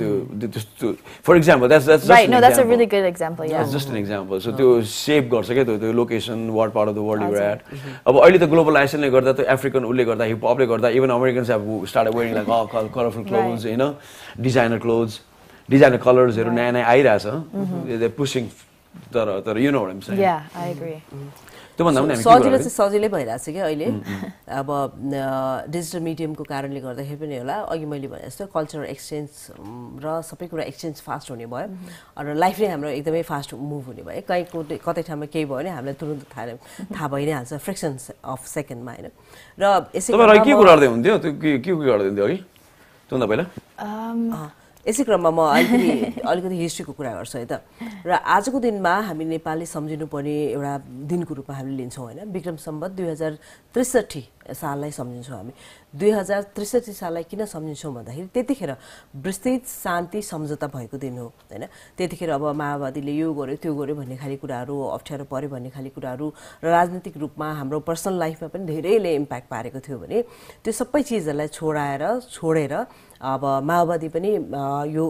for example, that's just right. No, that's a really good example. Yeah, that's just an example. So to shape गर्छ के the location, what part of the world you're at. अब अहिले त globalization ले गर्दा त African उले गर्दा hip hop ले गर्दा even Americans have started wearing like all colorful clothes. You know, designer clothes, designer colors. नयाँ नयाँ आइरहेछ. They're pushing. You know what I'm saying? Yeah, I agree. सजिलो चाहिँ सजिलै भइरहेछ क्या अहिले अब डिजिटल मिडियमको कारणले गर्दाखेरि पनि होला अघि मैले भने जस्तो कल्चरल एक्सचेन्ज र सबै कुरा एक्सचेन्ज फास्ट हुने भयो र लाइफ नै हाम्रो एकदमै फास्ट मुभ हुने भयो कहीँ कतै ठाउँमा केही भयो भने हामीलाई तुरुन्त थाहा भइ नै हाल्छ फ्रेक्सन्स अफ सेकेन्डमा हैन र यसै तपाईहरु के गर्दै हुन्थ्यो त्यो के गर्दै हुन्थ्यो अघि त्योभन्दा पहिला यसै क्रममा म अलिकति हिस्ट्रीको कुरा गर्छु है त र आजको दिनमा हामी नेपालले सम्झिनुपर्ने एउटा दिनको रूपमा हामीले लिन्छौँ हैन विक्रम सम्वत 2063 साललाई सम्झिन्छौँ हामी 2063 साललाई किन सम्झिन्छौँ भन्दाखेरि त्यतिखेर विस्तृत शान्ति सम्झौता भएको दिन हो हैन त्यतिखेर अब माओवादीले यो गर्यो त्यो गर्यो भन्ने खाली कुराहरू अप्ठ्यारो पर्यो भन्ने खाली कुराहरू र राजनीतिक रूपमा हाम्रो पर्सनल लाइफमा पनि धेरैले इम्प्याक्ट पारेको थियो भने त्यो सबै चिजहरूलाई छोडेर अब माओवादी पनि यो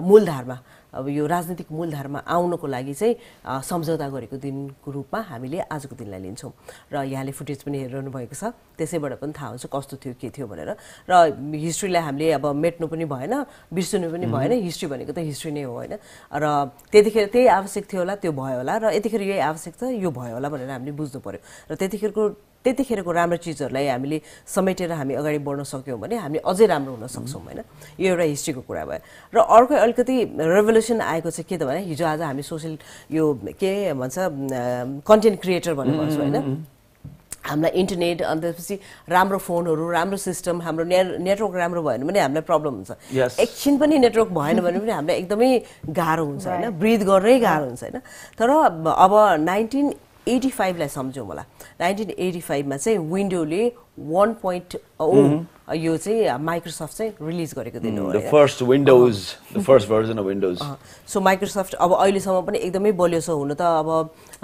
मूलधारमा अब यो राजनीतिक मूलधारमा आउनको लागि चाहिँ सम्झौता गरेको दिनको रूपमा हामीले आजको दिनलाई लिन्छौँ र यहाँले फुटेज पनि हेरिरहनु भएको छ त्यसैबाट पनि थाहा हुन्छ कस्तो थियो के थियो भनेर र हिस्ट्रीलाई हामीले अब मेट्नु पनि भएन बिर्सनु पनि भएन हिस्ट्री भनेको त हिस्ट्री नै हो हैन र त्यतिखेर त्यही आवश्यक थियो होला त्यो भयो होला र यतिखेर यही आवश्यक छ यो भयो होला भनेर हामीले बुझ्नु पर्यो र त्यतिखेरको राम्रो चिजहरूलाई हामीले समेटेर हामी अगाडि बढ्न सक्यौँ भने हामी अझै राम्रो हुन सक्छौँ हैन यो एउटा हिस्ट्रीको कुरा भयो र अर्को अलिकति रेभोल्युसन आएको चाहिँ के त भने हिजो आज हामी सोशल यो के भन्छ कन्टेन्ट क्रिएटर भन्ने भन्छौँ हैन हामीलाई इन्टरनेट अनि त्यसपछि राम्रो फोनहरू राम्रो सिस्टम हाम्रो नेटवर्क राम्रो भएन भने हामीलाई प्रब्लम हुन्छ एकछिन पनि नेटवर्क भएन भने पनि हामीलाई एकदमै गाह्रो हुन्छ हैन ब्रिथ गर्नै गाह्रो हुन्छ हैन तर अब 1985 लाई सम्झौँ होला 1985 मा चाहिँ विन्डोले 1.0 यो चाहिँ माइक्रोसफ्ट चाहिँ रिलिज गरेको दिन हो the first version of Windows so Microsoft अब अहिले सम्म पनि एकदमै बलियो छ हुन त अब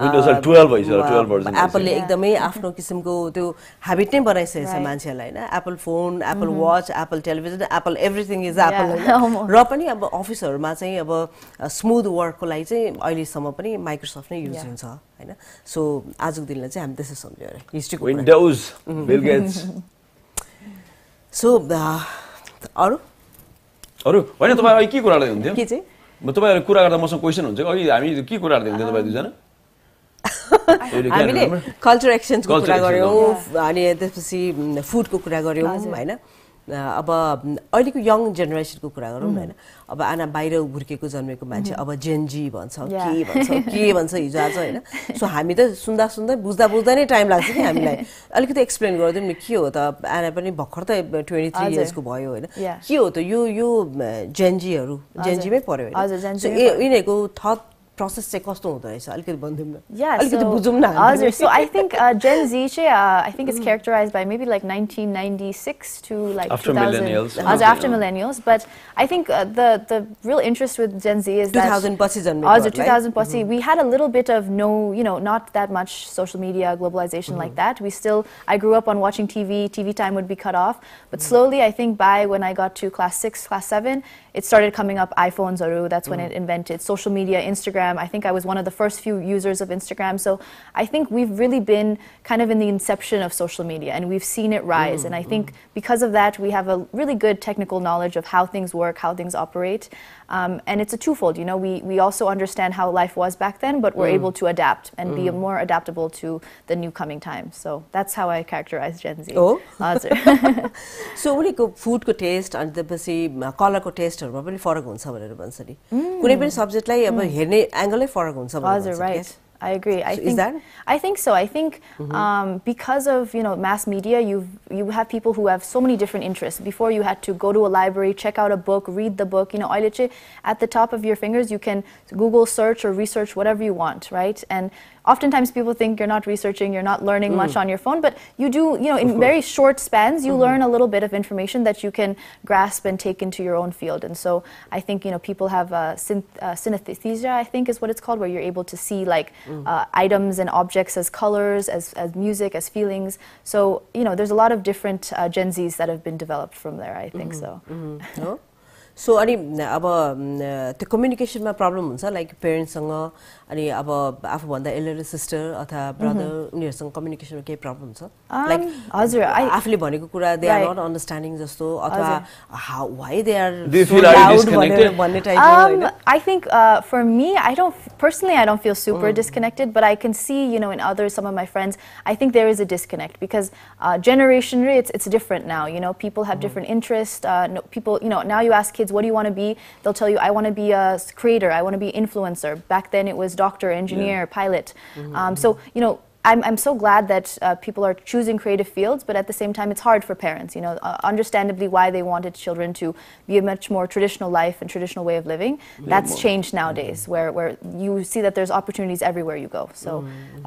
Windows 12 भइसक्यो 12 भर्जन एप्पलले एकदमै आफ्नो किसिमको त्यो ह्याबिट नै बनाइसकेको छ मान्छेलाई हैन Apple phone Apple watch Apple television Apple everything is Apple र पनि अब अफिसहरुमा चाहिँ अब स्मुथ वर्कको लागि चाहिँ अहिले सम्म पनि माइक्रोसफ्ट नै युज हुन्छ हैन सो आजको दिनलाई चाहिँ हामी त्यसै सम्झ्यौ रे हिस्ट्रीको विन्डोज बिल गेट्स सो अरु हैन तपाई के कुरा गर्दै हुन्थ्यो के चाहिँ म तपाईहरु कुरा गर्दा मसँग क्वेशन हुन्छ अघि हामी के कुरा गर्दै हुन्थ्यौ तपाई दुईजना हामीले कल्चर एक्सचेन्जको कुरा गर्यौं अनि त्यसपछि फुडको कुरा गर्यौं हैन अब अहिलेको यङ जेनेरेसनको कुरा गरौँ न हैन अब आना बाहिर हुर्केको जन्मेको मान्छे अब जेनजी भन्छ के भन्छ हिजो आज हैन सो हामी त सुन्दा सुन्दै बुझ्दा बुझ्दै नै टाइम लाग्छ नि हामीलाई अलिकति एक्सप्लेन गरिदिउँ नि के हो त आना पनि भर्खर त 23 इयर्सको भयो हैन के हो त यो जेनजीहरु जेनजीमै पर्यो हैन सो यिनीहरुको थट process चाहिँ कस्तो हुँदो रहेछ अलिकति भन्दिउँ न अलिकति बुझौँ न हजुर so I think Gen Z चाहिँ I think it's characterized by maybe like 1996 to like after 2000 millennials after millennials but I think the real interest with Gen Z is 2000 पछि जन्मेको हजुर 2000 पछि we had a little bit of not that much social media globalization like that we still I grew up on watching TV time would be cut off but slowly I think by when I got to class 6 class 7 it started coming up iPhones that's when it invented social media Instagram I think I was one of the first few users of Instagram so I think we've really been kind of in the inception of social media and we've seen it rise and I think because of that we have a really good technical knowledge of how things work how things operate and it's a twofold we also understand how life was back then but we're able to adapt and be more adaptable to the new coming times so that's how I characterize Gen Z हजुर so उनीको फुडको test अनि त्यसपछि कलरको टेस्टहरुमा पनि फरक हुन्छ भनेर भन्छ नि कुनै पनि सब्जेक्टलाई अब हेर्ने एंगलै फरक हुन्छ भनेर हजुर right I agree. I think so. I think because of mass media, you have people who have so many different interests. Before you had to go to a library, check out a book, read the book. At the top of your fingers, you can Google search or research whatever you want, right? And oftentimes people think you're not researching, you're not learning much on your phone, but you do, in very short spans, you learn a little bit of information that you can grasp and take into your own field. And so I think, people have synesthesia, I think is what it's called, where you're able to see like items and objects as colors, as music, as feelings. So, there's a lot of different Gen Zs that have been developed from there, I think so. So अनि अब त्यो कम्युनिकेसनमा problem हुन्छ like पेरेन्ट्ससँग अनि अब आफूभन्दा Elder sister अथवा brother उनीहरुसँग कम्युनिकेसनमा केही problem छ लाइक हजुर आफूले भनेको कुरा दे आर नट अन्डरस्ट्यान्डिङ जस्तो अथवा how why they are so loud भन्ने टाइपको I think for me I don't feel super disconnected but I can see in others some of my friends I think there is a disconnect because generationally it's different now people have different interests people now you ask kids what do you want to be they'll tell you I want to be a creator I want to be an influencer back then it was doctor engineer pilot so I'm so glad that people are choosing creative fields, but at the same time, it's hard for parents, understandably why they wanted children to be a much more traditional life and traditional way of living. That's changed nowadays, where you see that there's opportunities everywhere you go. So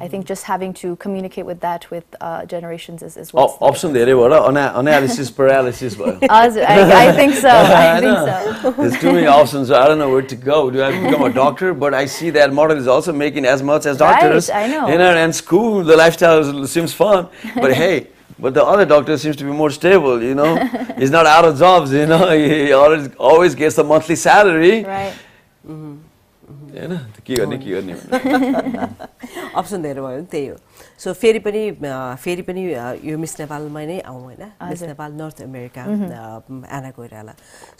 I think just having to communicate with that with generations is what's option there, analysis paralysis. I think so. I think so. There's too many options. I don't know where to go. Do I become a doctor? But I see that model is also making as much as doctors. Right, I know. And school. The lifestyle seems fun, but hey, but the other doctor seems to be more stable, He's not out of jobs, He always gets the monthly salary. Right. के गर्ने option धेरै भयो नि त्यही हो so फेरि पनि यो मिस नेपालमै नै आउँ हैन मिस नेपाल नर्थ अमेरिका एना कोइराला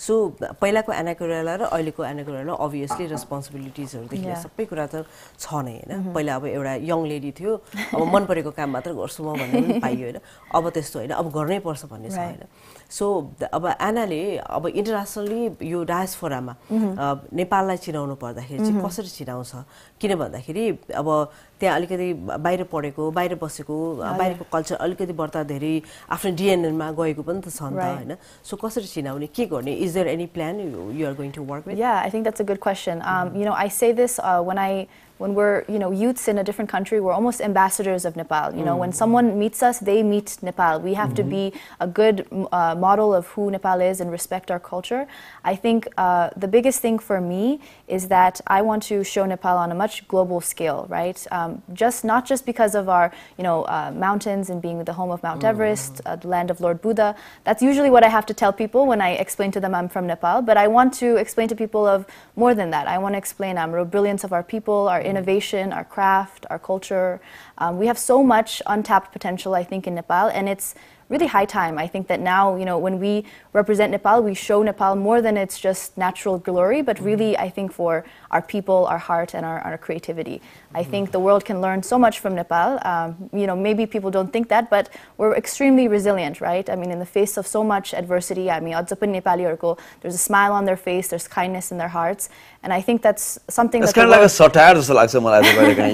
सो पहिलाको एना कोइराला र अहिलेको एना कोइराला अभियसली रेस्पोन्सिबिलिटिजहरु देखि सबै कुरा त छ नै हैन पहिला अब एउटा यङ लेडी थियो अब मन परेको काम मात्र गर्छु म भन्ने पनि पाइयो हैन अब त्यस्तो हैन अब गर्नै पर्छ भन्ने छ हैन सो अब एनाले अब इन्टरनेसनली यो डायस्पोरामा नेपाललाई चिनाउनु पर्दाखेरि चाहिँ कसरी चिनाउँछ किन भन्दाखेरि अब त्यहाँ अलिकति बाहिर पढेको बाहिर बसेको बाहिरको कल्चर अलिकति बढ्ता धेरै आफ्नो डिएनएमा गएको पनि त छ नि त हैन सो कसरी चिनाउने के गर्ने is there any plan you are going to work with I think that's a good question I say this when we're youths in a different country we're almost ambassadors of Nepal when someone meets us they meet Nepal we have to be a good model of who Nepal is and respect our culture I think the biggest thing for me is that I want to show Nepal on a much global scale right not just because of our mountains and being the home of Mount Everest the land of Lord Buddha that's usually what I have to tell people when I explain to them I'm from Nepal but I want to explain to people of more than that I want to explain the brilliance of our people our innovation, our craft, our culture. We have so much untapped potential, I think, in Nepal, and it's really high time. I think that now, when we represent Nepal, we show Nepal more than its just natural glory, but really, I think, for our people, our heart, and our creativity. I think the world can learn so much from Nepal. Maybe people don't think that, but we're extremely resilient, right? I mean, in the face of so much adversity, there's a smile on their face, there's kindness in their hearts, and I think that's something it's kind of like a satire,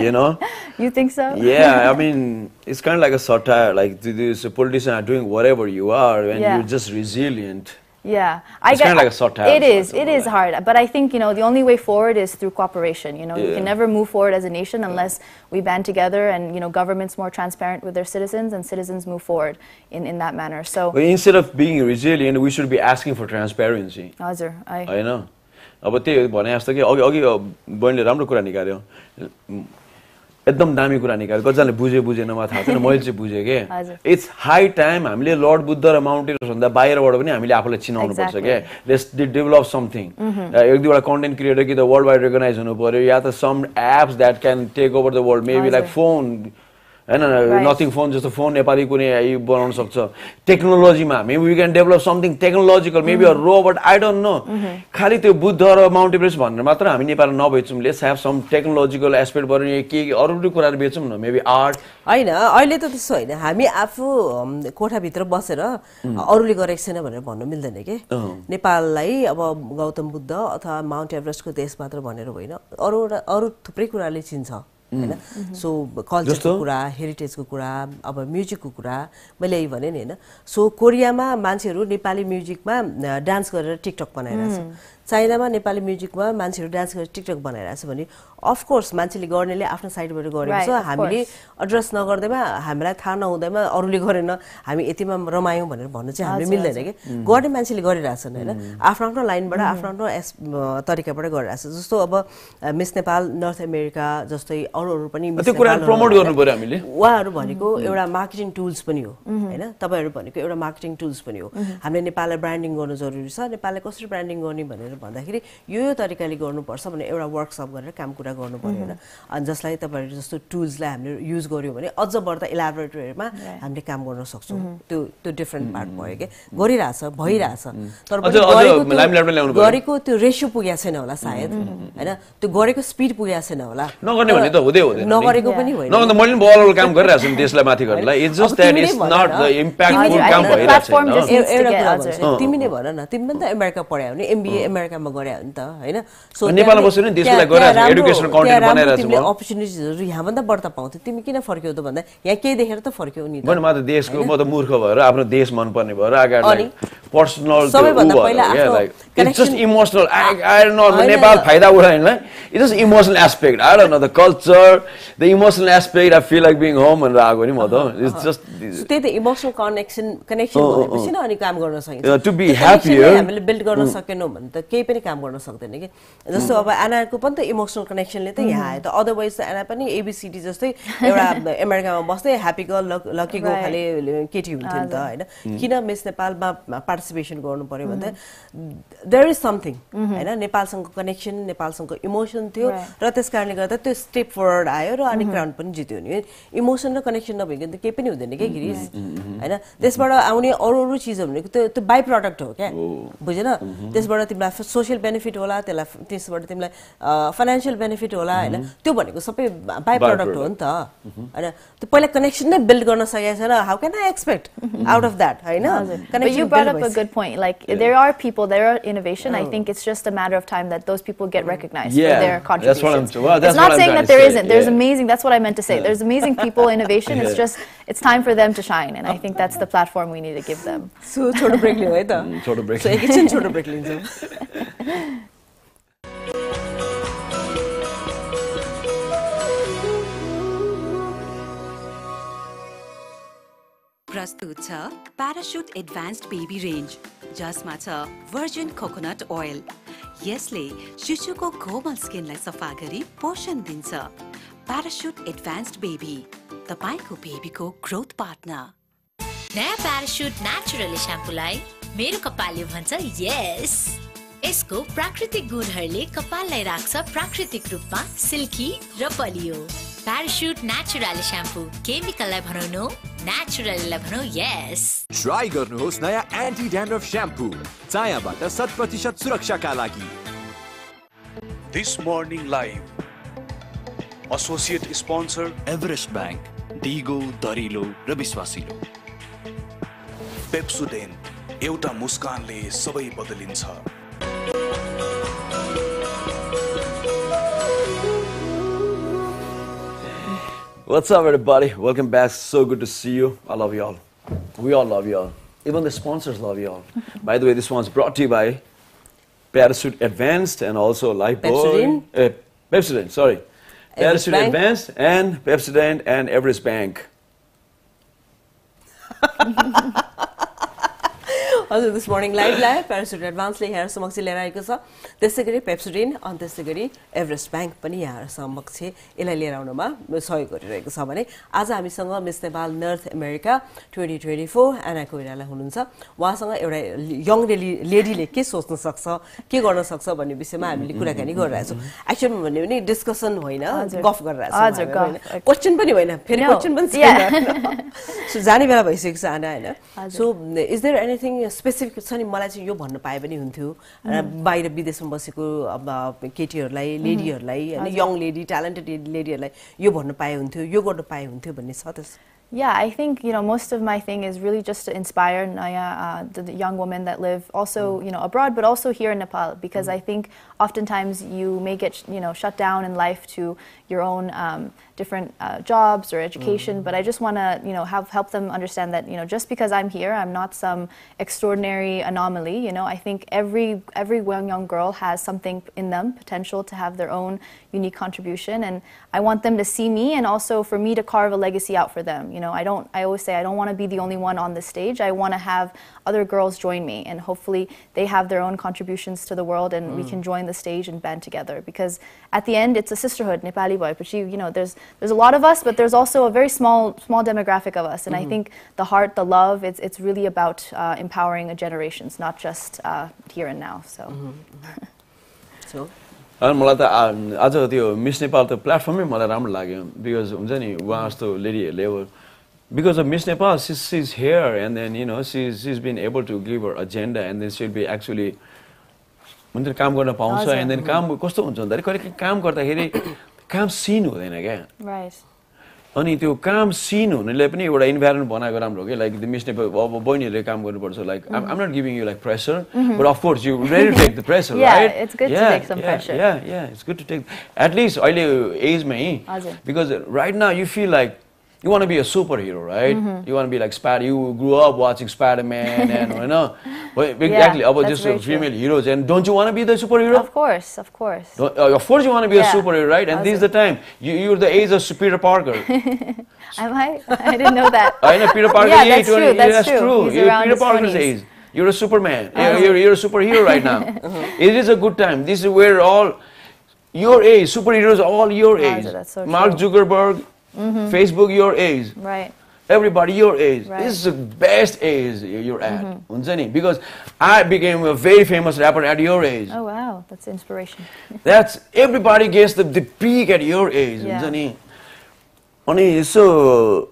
you know? You think so? Yeah, I mean, it's kind of like a satire, like these politicians are doing whatever you are, and you're just resilient. Yeah, it's kind of like a satire. It is hard, but I think the only way forward is through cooperation. You can never move forward as a nation unless we band together, and governments more transparent with their citizens, and citizens move forward in that manner. So instead of being resilient, we should be asking for transparency. Hazur, I know. अब त्यही भने जस्तो कि अघि बहिनीले राम्रो कुरा निकाल्यो एकदम दामी कुरा निकाल्यो कतिजनाले बुझेन मलाई थाहा छैन मैले चाहिँ बुझेँ के इट्स हाई टाइम हामीले लर्ड बुद्ध र माउन्ट एभरेस्ट भन्दा बाहिरबाट पनि हामीले आफूलाई चिनाउनु पर्छ के लेट्स डेभलप समथिङ एक दुईवटा कन्टेन्ट क्रिएटर कि त वर्ल्ड वाइड रेकग्नाइज हुनु पर्यो या त some apps that can take over the world maybe like phone हैन नथिङ फोन जस्तो फोन नेपाली कुनै बनाउन सक्छ टेक्नोलोजीमा maybe we can develop something technological maybe a robot I don't know खाली त्यो बुद्ध र माउन्ट एभरेस्ट भनेर मात्र हामी नेपाल नबेचौँ let's have some technological aspect बरु के अरू कुराहरु बेचौँ न मेबी आर्ट हैन अहिले त त्यसो हैन हामी आफू कोठाभित्र बसेर अरूले गरेको छैन भनेर भन्नु मिल्दैन के नेपाललाई अब गौतम बुद्ध अथवा माउन्ट एभरेस्टको देश मात्र भनेर होइन अरू थुप्रै कुराले चिन्छ हैन सो कल्चरको कुरा हेरिटेजको कुरा अब म्युजिकको कुरा मैले यही भने नि हैन सो कोरियामा मान्छेहरू नेपाली म्युजिकमा डान्स गरेर टिकटक बनाइरहेछ चाइनामा नेपाली म्युजिकमा मान्छेहरू डान्स गरेर टिकटक बनाइरहेछ भने अफ कोर्स मान्छेले गर्नेले आफ्नो साइडबाट गरेको छ हामीले एड्रेस नगर्दैमा हामीलाई थाहा नहुँदैमा अरूले गरेन हामी यतिमा रमायौं भनेर भन्नु चाहिँ हामीले मिल्दैन के गर्ने मान्छेले गरिरहेछन् हैन आफ्नो आफ्नो लाइनबाट आफ्नो आफ्नो तरिकाबाट गरिरहेछ जस्तो अब मिस नेपाल नर्थ अमेरिका जस्तै अरूहरु पनि त्यो कुरा प्रमोट गर्नु पर्यो हामीले उहाँहरु भनेको एउटा मार्केटिङ टुल्स पनि हो हैन तपाईहरु भनेको एउटा मार्केटिङ टुल्स पनि हो हामीले नेपाललाई ब्रान्डिङ गर्नु जरुरी छ नेपाललाई कसरी ब्रान्डिङ गर्ने भनेर भन्दाखेरि यो तरिकाले गर्नुपर्छ भने एउटा वर्कसप गरेर काम कुरा गर्नु पर्यो हैन अनि जसलाई तपाईहरु जस्तो टुल्सलाई हामीले युज गर्यो भने अझ बढ्ता इलाबोरेट वेमा हामीले काम गर्न सक्छौं त्यो डिफरेन्ट पार्ट भयो के गरिराछ भइराछ तर गरेको त्यो रेशियो पुगेको छैन होला सायद हैन त्यो गरेको स्पिड पुगेको छैन होला नगर्ने भने त हुँदैन नगरेको पनि होइन नगर्दा मैले पनि बलबल काम गरिरहेछु नि देशलाई माथि गर्नलाई it's just that is not the impactful काम भइरहेछ हैन तिमी नै भन न तिमी पनि त अमेरिका पढ्या हो नि एमबीए अमेरिकामा गर्या हो नि त हैन सो नेपालमा बसेर नि देशको लागि गरिरहेछ एडुकेसनल कन्टेन्ट बनाइरहेछ तिमीले अपर्चुनिटिजहरु यहाँ भन्दा बढ्ता पाउँथ्यौ तिमी किन फर्क्यौ त भन्दा यहाँ के देखेर त फर्क्यौ नि त म त देशको म त मूर्ख भएर आफ्नो देश मन पर्ने भएर अगाडि पर्सनल सबैभन्दा पहिला आफ्नो it's just emotional I don't know Nepal फाइदा उठाइनलाई it's just emotional aspect I don't know the culture the emotional aspect I feel like being home भनेर आएको नि म त इट्स जस्ट त्यही त इमोशनल कनेक्सन भनेपछि न अनि काम गर्न सकिन्छ टु बी ह्याप्पियर हामीले बिल्ड गर्न सकेनौ भने त केही पनि काम गर्न सक्दैन के जस्तो अब एनाको पनि त इमोशनल कनेक्सनले त यहाँ आयो त अदरवाइज त एना पनि एबीसीडी जस्तै एउटा अमेरिकामा बस्दै ह्याप्पी गर्ल लकी गो खाले केटी हुन्थ्यो नि त हैन किन मिस नेपालमा पार्टिसिपेसन गर्नु पर्यो भन्दा देयर इज समथिङ हैन नेपालसँग कनेक्सन नेपालसँग इमोसन थियो र त्यसकारणले गर्दा त्यो स्टेप फरवर्ड आयो र अनि क्राउन पनि जित्यो नि इमोसन र कनेक्सन नभइकन त केही पनि हुँदैन के गिरीश हैन त्यसबाट आउने अरू चीजहरु भनेको त्यो बाइ प्रोडक्ट हो क्या बुझेन त्यसबाट तिमीलाई सोशल बेनिफिट होला त्यसबाट तिमीलाई फाइनान्शियल बेनिफिट होला हैन त्यो भनेको सबै बाइ प्रोडक्ट हो नि त हैन त्यो पहिला कनेक्सन नै बिल्ड गर्न सकेको छैन how can I expect out of that हैन connection you brought up a good point like there are people there are innovation I think it's just a matter of time that those people get recognized for their contributions it's not saying that there isn't there's amazing that's what I meant to say there's amazing people innovation it's just it's time for them to shine and I think that's the platform we need to give them so छोटो brake लियो है त छोटो brake so एकैछिन छोटो brake लिन्छौं प्रस्तुत छ parachute advanced baby range जसमा छ भर्जिन कोकोनट ओइल यसले शिशुको कोमल स्किनलाई सफा गरी पोषण दिन्छ प्याराशुट एडभान्स्ड बेबी तपाईको बेबीको ग्रोथ पार्टनर नयाँ प्याराशुट नेचुरल स्याम्पूलाई मेरो कपालले भन्छ यस यसको प्राकृतिक गुणहरूले कपाललाई राख्छ प्राकृतिक रूपमा सिल्की र बलियो प्याराशुट नेचुरल स्याम्पू केमिकललाई भनौँ नेचुरल भनौँ यस। ट्राई गर्नुहोस् नयाँ एन्टी ड्यान्ड्रफ स्याम्पू चायाबाट 100% सुरक्षाका लागि। This morning live associate sponsor Everest bank, दिगो, दरिलो र विश्वासिलो। पेप्सोडेन्ट, एउटा मुस्कानले सबै बदलिन्छ। What's up, everybody? Welcome back. So good to see you. I love you all. We all love you all. Even the sponsors love you all. By the way, this one's brought to you by Parachute Advanced and also Lifebuoy. Pepsodent, sorry. Parachute Advanced and Pepsodent and Everest Bank. हजुर this morning लाइभलाई parachute एडभान्सले यहाँ समक्ष लिएर आएको छ। त्यसै गरी पेप्सोडेन अनि त्यसै गरी एभरेस्ट ब्याङ्क पनि यहाँ समक्ष यसलाई लिएर आउनमा सहयोग गरिरहेको छ भने आज हामीसँग मिस नेपाल नर्थ अमेरिका 2024 एना कोइराला हुनुहुन्छ। उहाँसँग एउटा यङ लेडीले के सोच्न सक्छ, के गर्न सक्छ भन्ने विषयमा हामीले कुराकानी गरिरहेछौँ। एक्चुअली भन्यो भने डिस्कसन होइन, गफ गरिरहेछौँ, क्वेसन पनि होइन, फेरि क्वेसन पनि छैन। सो जाने बेला भइसकेको छ आना होइन। So is there anything specific छ नि मलाई चाहिँ यो भन्न पाए पनि हुन्थ्यो बाहिर विदेशमा बसेको अब केटीहरूलाई, लेडीहरूलाई हैन, यङ लेडी, ट्यालेन्टेड लेडीहरूलाई यो भन्न पाए हुन्थ्यो, यो गर्न पाए हुन्थ्यो भन्ने छ त्यस? Yeah, I think most of my thing is really just to inspire the young women that live also abroad, but also here in Nepal, because I think oftentimes you may get shut down in life to your own different jobs or education, but I just want to help them understand that just because I'm here, I'm not some extraordinary anomaly. I think every young girl has something in them, potential to have their own unique contribution, and I want them to see me and also for me to carve a legacy out for them. I always say I don't want to be the only one on the stage. I want to have other girls join me, and hopefully they have their own contributions to the world, and we can join the stage and band together. Because at the end, it's a sisterhood, Nepali boy. But there's a lot of us, but there's also a very small demographic of us. And I think the heart, the love, it's really about empowering generations, not just here and now. So. So. मलाई त आज त्यो miss Nepal त प्लेटफर्मै मलाई राम्रो लाग्यो because हुन्छ नि उहाँ जस्तो लेडीहरूले अब because of Miss Nepal, she's here, and then she's been able to give her agenda, and then she'll be actually काम गर्न पाउँछ, and then काम कस्तो हुन्छ भन्दाखेरि कहिले काम गर्दाखेरि काम सिन हुँदैन क्या, अनि त्यो काम सिन हुनेले पनि एउटा इन्भाइरोमेन्ट बनाएको राम्रो हो कि लाइक द मिस नेपाल अब बहिनीहरूले काम गर्नुपर्छ like I'm not giving you like pressure, but of course you ready to take the pressure, right? Yeah, it's good to take some pressure. Yeah, it's good to take at least अहिले एजमै, because right now you feel like you want to be a superhero, right? You want to be like Spider. You grew up watching Spider-Man and exactly about just female heroes. And don't you want to be the superhero? Of course. Of course you want to be a superhero, right? And this is the time. You're the age of Peter Parker. Am I? I didn't know that. I know Peter Parker. Yeah, that's true. You're Peter Parker's age. You're a Superman. You're a superhero right now. It is a good time. This is where all your age, superheroes are all your age. That's so Mark Zuckerberg. Facebook your age, right? Everybody your age. This is the best age you're at, because I became a very famous rapper at your age. Oh wow, that's inspiration. That's everybody gets the peak at your age, so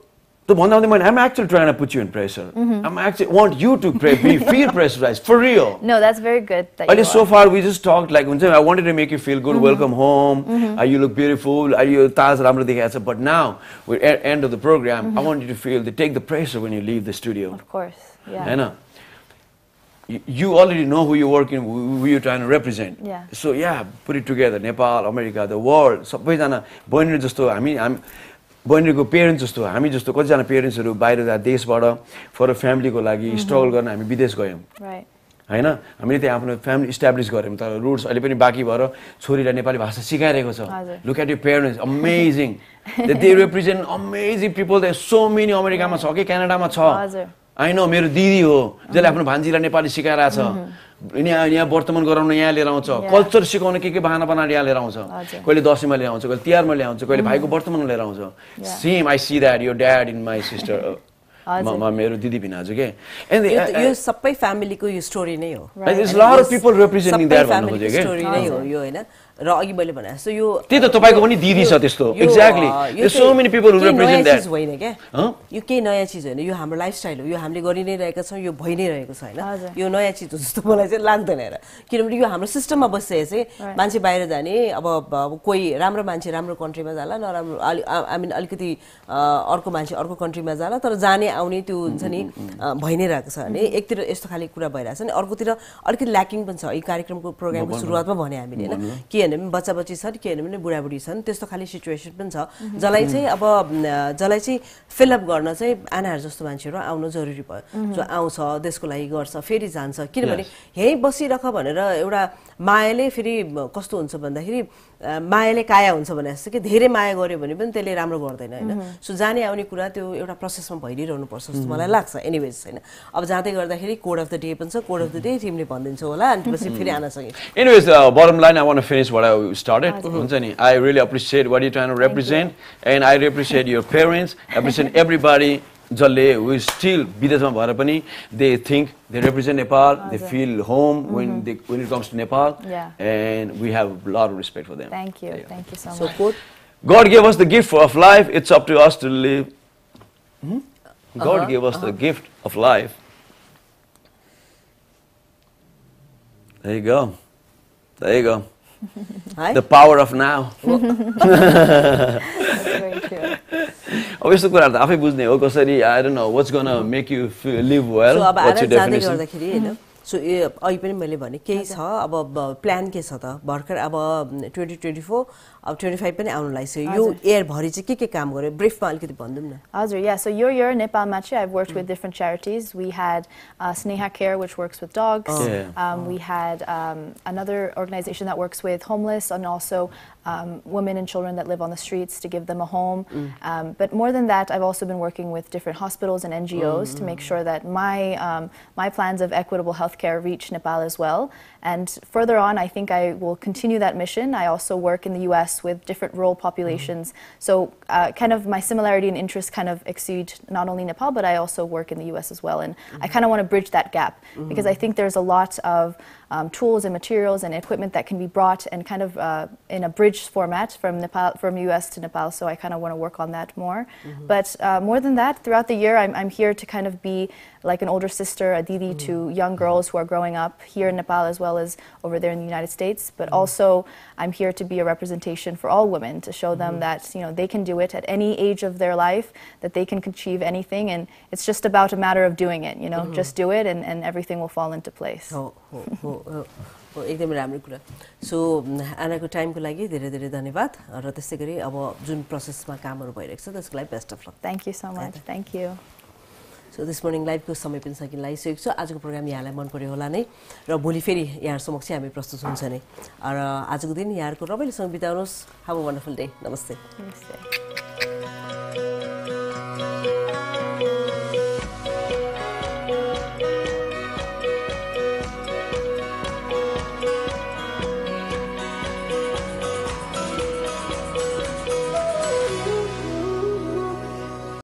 I'm actually trying to put you in pressure. I'm actually want you to feel pressurized for real. No, that's very good. That so far we just talked like I wanted to make you feel good. Welcome home. You look beautiful. But now we're at the end of the program. I want you to take the pressure when you leave the studio. Of course, yeah. I know. You already know who you're working, who you're trying to represent. Yeah. So yeah, put it together. Nepal, America, the world. बहिनीको parents जस्तो हामी जस्तो कतिजना पेरेन्ट्सहरू बाहिर देशबाट for a फ्यामिलीको लागि struggle गर्न हामी विदेश गयौँ, हैन? हामीले त्यहाँ आफ्नो फ्यामिली इस्टाब्लिस गर्यौँ, तर रुट्स अहिले पनि बाँकी भएर छोरीलाई नेपाली भाषा सिकाइरहेको छ. Look at your parents, amazing. They represent amazing people. There so many अमेरिकामा छ कि क्यानाडामा छ. I know मेरो दिदी हो जसले आफ्नो भान्जीलाई नेपाली सिकाइरहेछ. यहाँ वर्तमान गराउन यहाँ लिएर आउँछ, कल्चर सिकाउन के बहाना बनाएर यहाँ लिएर आउँछ. कहिले दशैँमा लिएर आउँछ, कहिले तिहारमा लिएर आउँछ, कहिले भाइको वर्तमानमा लिएर आउँछ. Same I see that your dad in my sister. मेरो दिदी पनि आज के यो सबै फ्यामिलीको यो स्टोरी नै हो. There's a lot of people representing that भन्नु खोजेको स्टोरी नै हो यो हैन. र अघि मैले भने जस्तो यो त्यही त तपाईको पनि दिदी छ त्यस्तो exactly there's so many people who represent that होइन के यो केही नयाँ चीज होइन यो हाम्रो लाइफस्टाइल हो यो हामीले गरि नै रहेका छौं यो भइ नै रहेको छ हैन यो नयाँ चीज हो जस्तो मलाई चाहिँ लाग्दैन हेर किनभने यो हाम्रो सिस्टममा बसिसकेपछि मान्छे बाहिर जाने अब कोही राम्रो मान्छे राम्रो कन्ट्रीमा जाला नराम्रो आई मिन अलिकति अर्को मान्छे अर्को कन्ट्रीमा जाला तर जाने आउने त्यो हुन्छ नि भइ नै रहेको छ भने एकतिर यस्तो खाली कुरा भइरहेछ नि अर्कोतिर अलिकति ल्याकिङ पनि छ यो कार्यक्रमको प्रोग्रामको सुरुवातमा भने हामीले हैन के हैन बच्चा बच्ची छन् के हैन भने बुढाबुढी छन् त्यस्तो खाली सिचुएसन पनि छ जसलाई चाहिँ फिलअप गर्न चाहिँ आनाहरु जस्तो मान्छेहरु आउनु जरुरी भयो जो आउँछ देशको लागि गर्छ फेरि जान्छ किनभने यही बसिरख भनेर एउटा मायाले फेरि कस्तो हुन्छ भन्दाखेरि मायाले काया हुन्छ भने जस्तो कि धेरै माया गर्यो भने पनि त्यसले राम्रो गर्दैन हैन सो जाने आउने कुरा त्यो एउटा प्रोसेसमा भइरहनु पर्छ जस्तो मलाई लाग्छ एनीवेज हैन अब जाँदै गर्दाखेरि कोड अफ द डे पनि छ कोड अफ द डे तिमीले भन्दिन्छौ होला अनि त्यसपछि फेरि आना सँगै anyways bottom line I want to finish what I started हुन्छ नि I really appreciate what you're trying to represent and I appreciate your parents appreciate everybody जसले who is still विदेशमा भएर पनि they think they represent Nepal they feel home when it comes to Nepal and we have a lot of respect for them. Thank you so much. God gave us the gift of life, it's up to us to live. God gave us the gift of life. There you go. There you go. The power of now. That's very true. अब यस्तो कुराहरु त आफै बुझ्ने हो कसरी I don't know what's going to make you live well. So what's your जाँदै definition? गर्दाखेरि हैन सो अहिले पनि मैले भने केही छ अब प्लान के छ त भर्खर अब 2024 अब 25 पनि आउन लागिसक्यो यो एयर भरि चाहिँ के काम गर्यो ब्रिफमा अलिकति भन्दिम न Hazur, yeah. So your Nepal Machi, I've worked with different charities. We had Sneha Care, which works with dogs. We had another organization that works with homeless and also women and children that live on the streets to give them a home. But more than that, I've also been working with different hospitals and NGOs to make sure that my plans of equitable healthcare reach Nepal as well. And further on, I think I will continue that mission. I also work in the US with different rural populations. So kind of my similarity and interests kind of exceed not only Nepal, but I also work in the US as well. And I kind of want to bridge that gap because I think there's a lot of tools and materials and equipment that can be brought and kind of in a bridge format from US to Nepal. So I kind of want to work on that more. But more than that, throughout the year, I'm here to kind of be like an older sister, a didi to young girls who are growing up here in Nepal as well as over there in the United States. But also, I'm here to be a representation for all women to show them that they can do it at any age of their life, that they can achieve anything, and it's just about a matter of doing it. Just do it, and everything will fall into place. एकदमै राम्रो कुरा so आनाको टाइमको लागि धेरै धेरै धन्यवाद र त्यसै गरी अब जुन प्रोसेसमा कामहरु भइरहेको छ त्यसको लागि best of luck Thank you so much. Thank you. So this morning लाइभको समय पनि सकिन लागिसकेको छ आजको प्रोग्राम यहाँलाई मन पर्यो होला नै र भोलि फेरि यहाँ समक्ष हामी प्रस्तुत हुन्छ नै र आजको दिन यहाँहरुको रमाइलोसँग बिताउनुहोस् हेभ अ वन्डरफुल डे नमस्ते